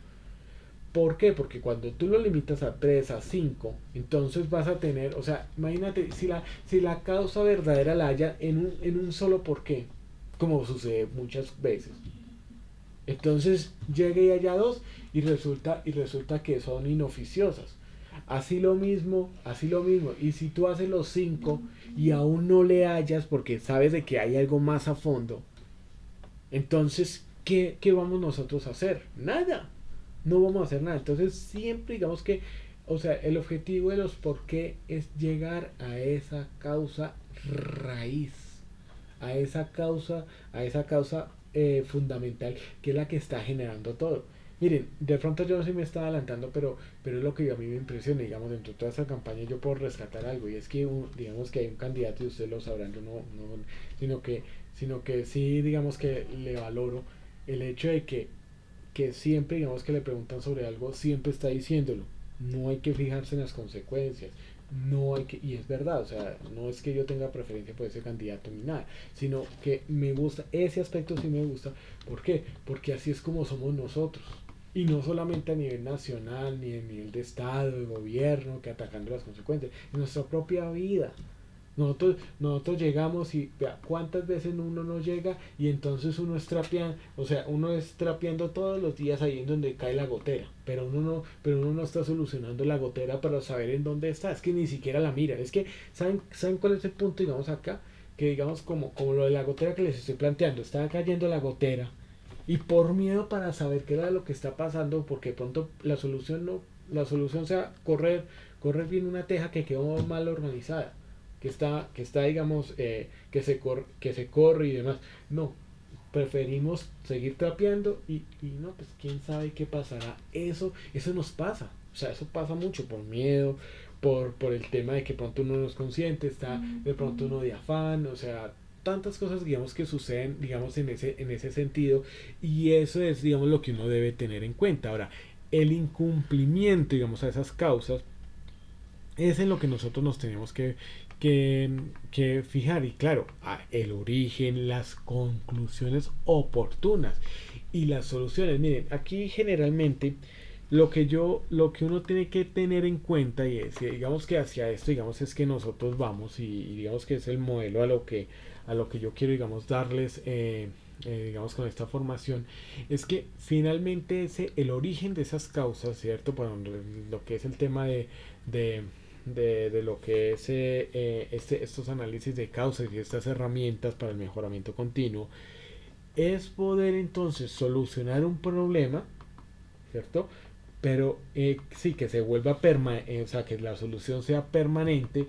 ¿Por qué? Porque cuando tú lo limitas a 3 a 5 entonces vas a tener, o sea, imagínate si la causa verdadera la haya en un solo por qué, como sucede muchas veces. Entonces llega y haya dos y resulta que son inoficiosas. Así lo mismo. Y si tú haces los 5 y aún no le hallas porque sabes de que hay algo más a fondo, entonces, ¿qué vamos nosotros a hacer? Nada. No vamos a hacer nada. Entonces, siempre digamos que, o sea, el objetivo de los por qué es llegar a esa causa raíz, a esa causa fundamental, que es la que está generando todo. Miren, de pronto yo no sé si me estaba adelantando, pero es lo que a mí me impresiona, digamos, dentro de toda esta campaña yo puedo rescatar algo, y es que digamos que hay un candidato, y ustedes lo sabrán, yo sino que sí, digamos que le valoro el hecho de que siempre, digamos que le preguntan sobre algo, siempre está diciéndolo. No hay que fijarse en las consecuencias. No hay que, y es verdad, o sea, no es que yo tenga preferencia por ese candidato ni nada, sino que me gusta, ese aspecto sí me gusta. ¿Por qué? Porque así es como somos nosotros. Y no solamente a nivel nacional, ni a nivel de Estado, de gobierno, que atacando las consecuencias, en nuestra propia vida. Nosotros llegamos y vea, cuántas veces uno no llega y entonces uno es trapeando, o sea, uno es trapeando todos los días ahí en donde cae la gotera, pero uno no está solucionando la gotera para saber en dónde está, es que ni siquiera la mira. Es que, ¿saben cuál es el punto, digamos acá? Que digamos como lo de la gotera que les estoy planteando, está cayendo la gotera y por miedo para saber qué era lo que está pasando, porque de pronto la solución sea correr bien una teja que quedó mal organizada, que está digamos, que se corre y demás. No, preferimos seguir trapeando y no, pues quién sabe qué pasará. Eso nos pasa. O sea, eso pasa mucho por miedo, por el tema de que pronto uno no es consciente, está de pronto uno de afán, o sea, tantas cosas, digamos, que suceden, digamos, en ese sentido, y eso es, digamos, lo que uno debe tener en cuenta. Ahora, el incumplimiento, digamos, a esas causas es en lo que nosotros nos tenemos que fijar. Y claro, el origen, las conclusiones oportunas y las soluciones. Miren, aquí generalmente lo que uno tiene que tener en cuenta, y es, digamos que hacia esto, digamos, es que nosotros vamos, y digamos que es el modelo a lo que yo quiero, digamos, darles, digamos, con esta formación, es que finalmente el origen de esas causas, ¿cierto? Para lo que es el tema de lo que es estos análisis de causas y estas herramientas para el mejoramiento continuo, es poder entonces solucionar un problema, ¿cierto? Pero sí, que se vuelva o sea, que la solución sea permanente,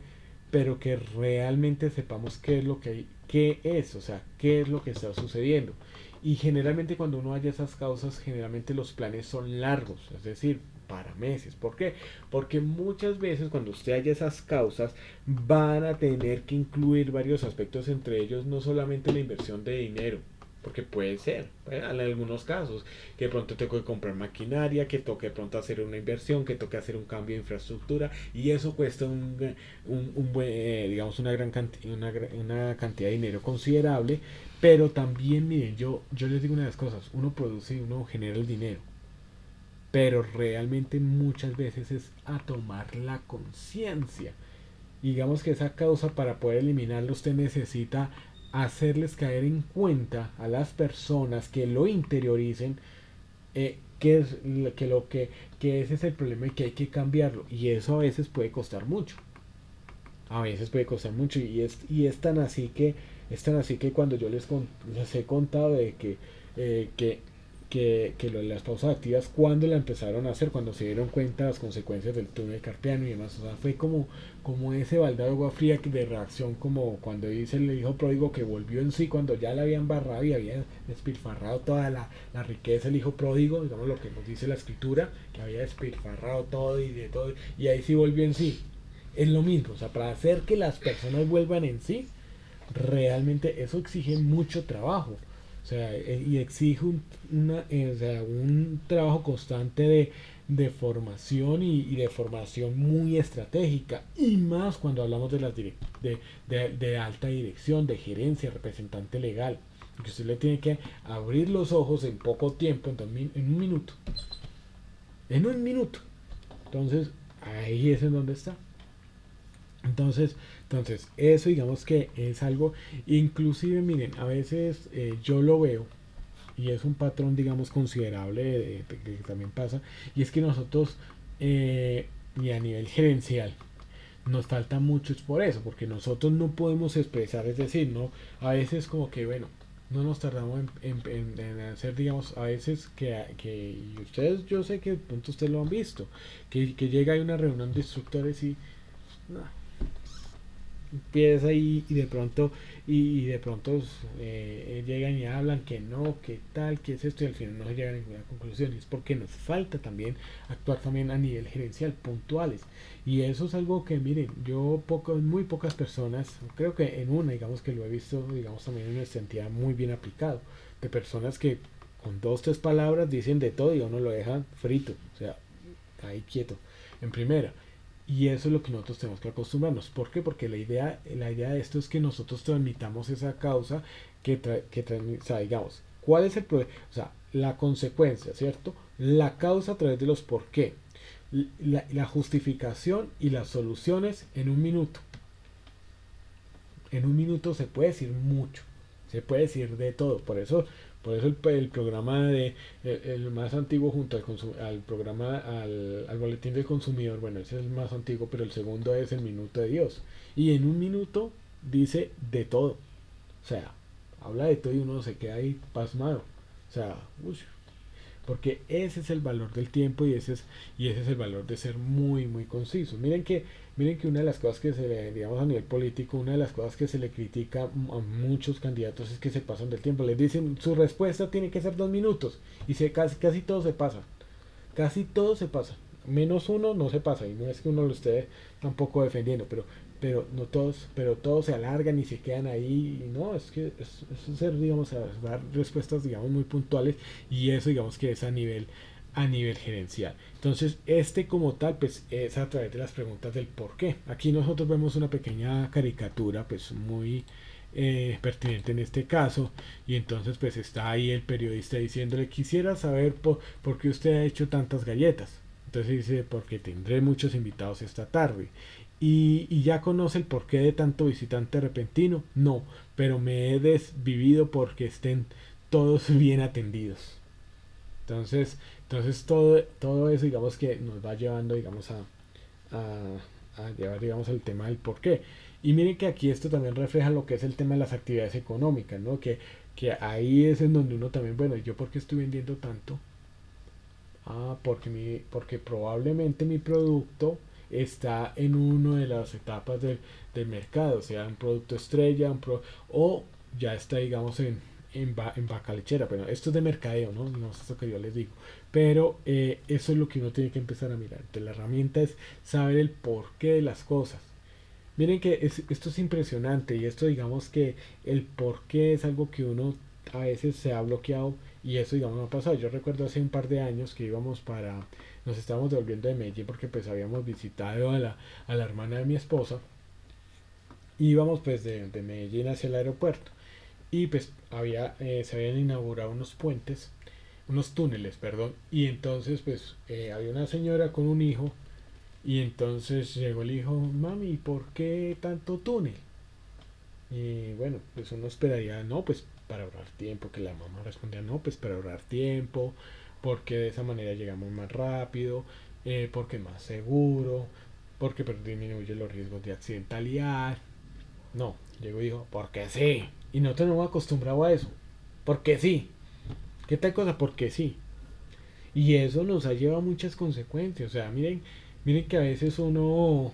pero que realmente sepamos qué es lo que hay, qué es, o sea, qué es lo que está sucediendo. Y generalmente cuando uno haya esas causas, generalmente los planes son largos, es decir, para meses. ¿Por qué? Porque muchas veces cuando usted haya esas causas, van a tener que incluir varios aspectos, entre ellos no solamente la inversión de dinero, porque puede ser, en algunos casos, que de pronto tengo que comprar maquinaria, que toque de pronto hacer una inversión, que toque hacer un cambio de infraestructura, y eso cuesta un buen, digamos, una cantidad de dinero considerable, pero también, miren, yo les digo una de las cosas, uno produce y uno genera el dinero, pero realmente muchas veces es a tomar la conciencia. Digamos que esa causa, para poder eliminarla, usted necesita hacerles caer en cuenta a las personas que lo interioricen, que es que ese es el problema y que hay que cambiarlo, y eso a veces puede costar mucho, a veces puede costar mucho, y es tan así que cuando yo les he contado de que lo de las pausas activas, cuando la empezaron a hacer, cuando se dieron cuenta de las consecuencias del túnel carpiano y demás, o sea, fue como ese baldado de agua fría de reacción, como cuando dice el hijo pródigo que volvió en sí, cuando ya le habían barrado y había despilfarrado toda la riqueza, el hijo pródigo, digamos lo que nos dice la escritura, que había despilfarrado todo y de todo, y ahí sí volvió en sí. Es lo mismo, o sea, para hacer que las personas vuelvan en sí, realmente eso exige mucho trabajo. O sea, y exige o sea, un trabajo constante de formación y de formación muy estratégica. Y más cuando hablamos de, de alta dirección, de gerencia, representante legal. Que usted le tiene que abrir los ojos en poco tiempo, en un minuto. En un minuto. Entonces, ahí es en donde está. Entonces, eso digamos que es algo, inclusive miren, a veces yo lo veo y es un patrón digamos considerable que también pasa, y es que nosotros, y a nivel gerencial, nos falta mucho es por eso, porque nosotros no podemos expresar, es decir, no, a veces como que bueno, no nos tardamos en hacer, digamos, a veces y ustedes, yo sé que de pronto ustedes lo han visto, que llega a una reunión de instructores y no, empieza y de pronto llegan y hablan que no, que tal, que es esto, y al final no se llegan a ninguna conclusión. Y es porque nos falta también actuar también a nivel gerencial, puntuales. Y eso es algo que, miren, muy pocas personas, creo que en una, digamos que lo he visto, digamos también en nuestra entidad muy bien aplicado, de personas que con dos, tres palabras dicen de todo y a uno lo dejan frito, o sea, ahí quieto, en primera. Y eso es lo que nosotros tenemos que acostumbrarnos. ¿Por qué? Porque la idea de esto es que nosotros transmitamos esa causa o sea, digamos, ¿cuál es el problema? O sea, la consecuencia, ¿cierto? La causa a través de los por qué. La justificación y las soluciones en un minuto. En un minuto se puede decir mucho. Se puede decir de todo. Por eso el programa el más antiguo junto al programa al boletín del consumidor, bueno, ese es el más antiguo, pero el segundo es el minuto de Dios. Y en un minuto dice de todo. O sea, habla de todo y uno se queda ahí pasmado. O sea, uy, porque ese es el valor del tiempo y ese es el valor de ser muy muy conciso. Miren que una de las cosas que se le, digamos a nivel político, una de las cosas que se le critica a muchos candidatos es que se pasan del tiempo. Les dicen su respuesta tiene que ser 2 minutos y casi todo se pasa. Casi todo se pasa. Menos uno no se pasa, y no es que uno lo esté tampoco defendiendo, pero todos se alargan y se quedan ahí, y no, es que es ser, digamos, a dar respuestas, digamos, muy puntuales, y eso, digamos, que es a nivel gerencial. Entonces, como tal, pues es a través de las preguntas del por qué. Aquí nosotros vemos una pequeña caricatura, pues muy pertinente en este caso, y entonces pues está ahí el periodista diciéndole: quisiera saber por qué usted ha hecho tantas galletas. Entonces dice: porque tendré muchos invitados esta tarde. Y ya conoce el porqué de tanto visitante repentino. No, pero me he desvivido porque estén todos bien atendidos. Entonces todo eso, digamos, que nos va llevando, digamos, a llevar, digamos, el tema del por qué. Y miren que aquí esto también refleja lo que es el tema de las actividades económicas, ¿no? Que ahí es en donde uno también, bueno, ¿yo por qué estoy vendiendo tanto? Porque probablemente mi producto está en una de las etapas del mercado, sea un producto estrella, o ya está, digamos, en vaca lechera. Pero esto es de mercadeo, ¿no? No es eso que yo les digo. Pero eso es lo que uno tiene que empezar a mirar. Entonces, la herramienta es saber el porqué de las cosas. Miren que esto es impresionante, y esto, digamos, que el porqué es algo que uno a veces se ha bloqueado y eso digamos no ha pasado. Yo recuerdo hace un par de años que nos estábamos devolviendo de Medellín porque pues habíamos visitado a la hermana de mi esposa. Íbamos pues de Medellín hacia el aeropuerto y pues se habían inaugurado unos puentes, unos túneles, perdón, y entonces pues había una señora con un hijo y entonces llegó el hijo, mami, ¿por qué tanto túnel? Y bueno, pues uno esperaría, no, pues para ahorrar tiempo, que la mamá respondía, no, pues para ahorrar tiempo, porque de esa manera llegamos más rápido, porque es más seguro, porque pues, disminuye los riesgos de accidentalidad. No, llegó y dijo, porque sí. Y nosotros no hemos acostumbrado a eso, porque sí. ¿Qué tal cosa? Porque sí. Y eso nos ha llevado a muchas consecuencias. O sea, miren que a veces uno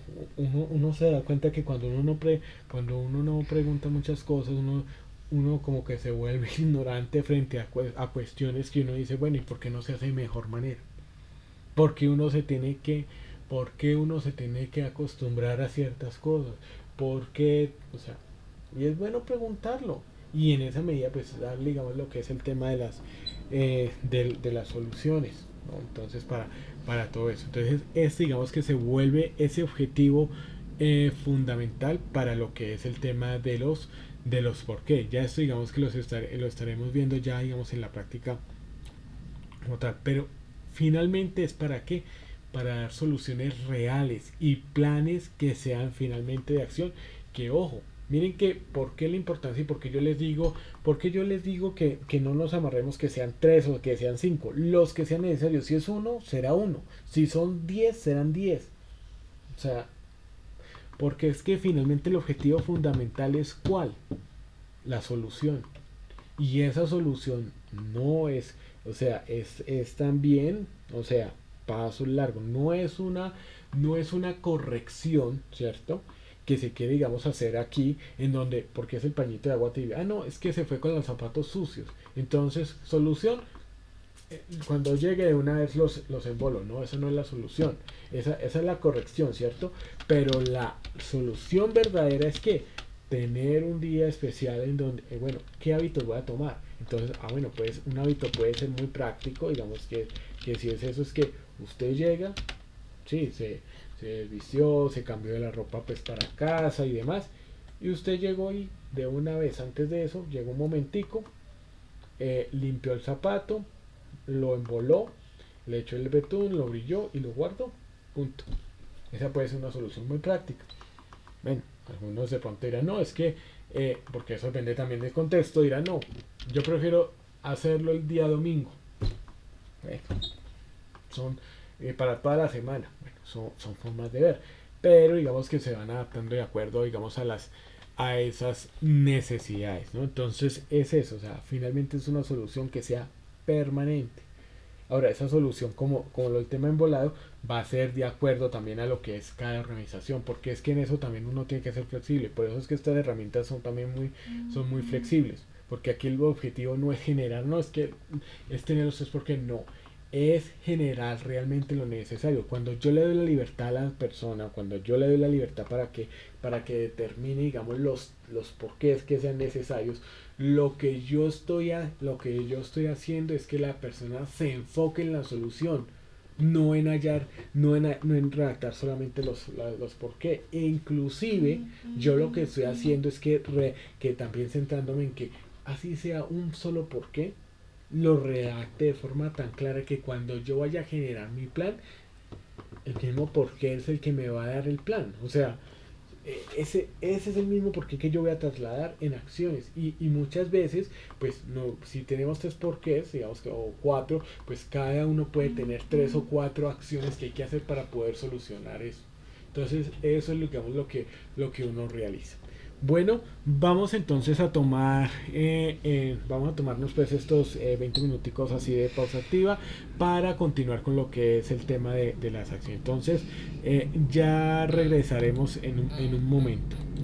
se da cuenta que cuando uno no pregunta muchas cosas, uno como que se vuelve ignorante frente a cuestiones que uno dice, bueno, ¿y por qué no se hace de mejor manera? Porque uno se tiene que, ¿por qué uno se tiene que acostumbrar a ciertas cosas? Porque, o sea, y es bueno preguntarlo. Y en esa medida, pues, darle, digamos, lo que es el tema de las soluciones, ¿no? Entonces, para todo eso. Entonces, digamos que se vuelve ese objetivo fundamental para lo que es el tema de los por qué. Ya esto, digamos que lo estaremos viendo ya, digamos, en la práctica como tal. Pero finalmente es para qué, para dar soluciones reales y planes que sean finalmente de acción. Que ojo, miren que por qué la importancia y por qué yo les digo que no nos amarremos que sean 3 o que sean 5, los que sean necesarios. Si es uno, será uno, si son 10, serán 10. O sea, porque es que finalmente el objetivo fundamental es ¿cuál? La solución. Y esa solución no es, o sea, es también, o sea, paso largo, no es una corrección, ¿cierto? Que se quiere, digamos, hacer aquí, en donde, porque es el pañito de agua tibia. Ah, no, es que se fue con los zapatos sucios. Entonces, solución, cuando llegue de una vez los embolo, no, esa no es la solución, esa es la corrección, ¿cierto? Pero la solución verdadera es que tener un día especial en donde, bueno, ¿qué hábitos voy a tomar? Entonces, bueno, pues un hábito puede ser muy práctico, digamos que si es eso, es que usted llega, sí, se vistió, se cambió de la ropa pues para casa y demás, y usted llegó y de una vez antes de eso, llegó un momentico, limpió el zapato, lo emboló, le echó el betún, lo brilló y lo guardó. Punto. Esa puede ser una solución muy práctica. Bueno, algunos de pronto dirán, no, es que, porque eso depende también del contexto, dirán, no, yo prefiero hacerlo el día domingo. Bueno, son para toda la semana. Bueno, son formas de ver. Pero digamos que se van adaptando de acuerdo, digamos, a esas necesidades, ¿no? Entonces es eso, o sea, finalmente es una solución que sea permanente. Ahora, esa solución, como el tema embolado, va a ser de acuerdo también a lo que es cada organización, porque es que en eso también uno tiene que ser flexible. Por eso es que estas herramientas son también muy flexibles, porque aquí el objetivo no es generar, no es que es tener los tres, porque no, es generar realmente lo necesario. Cuando yo le doy la libertad a la persona, cuando yo le doy la libertad para que determine, digamos, los porqués que sean necesarios, lo que yo estoy haciendo es que la persona se enfoque en la solución, no en hallar, no en redactar solamente los por qué. E inclusive yo lo que estoy haciendo es que también centrándome en que así sea un solo por qué, lo redacte de forma tan clara que cuando yo vaya a generar mi plan, el mismo por qué es el que me va a dar el plan. O sea, ese es el mismo porqué que yo voy a trasladar en acciones y muchas veces pues no, si tenemos 3 porqués, digamos que o 4, pues cada uno puede tener 3 o 4 acciones que hay que hacer para poder solucionar eso. Entonces eso es, digamos, lo que uno realiza. Bueno, vamos entonces vamos a tomarnos pues estos 20 minuticos así de pausa activa para continuar con lo que es el tema de las acciones. Entonces ya regresaremos en un momento.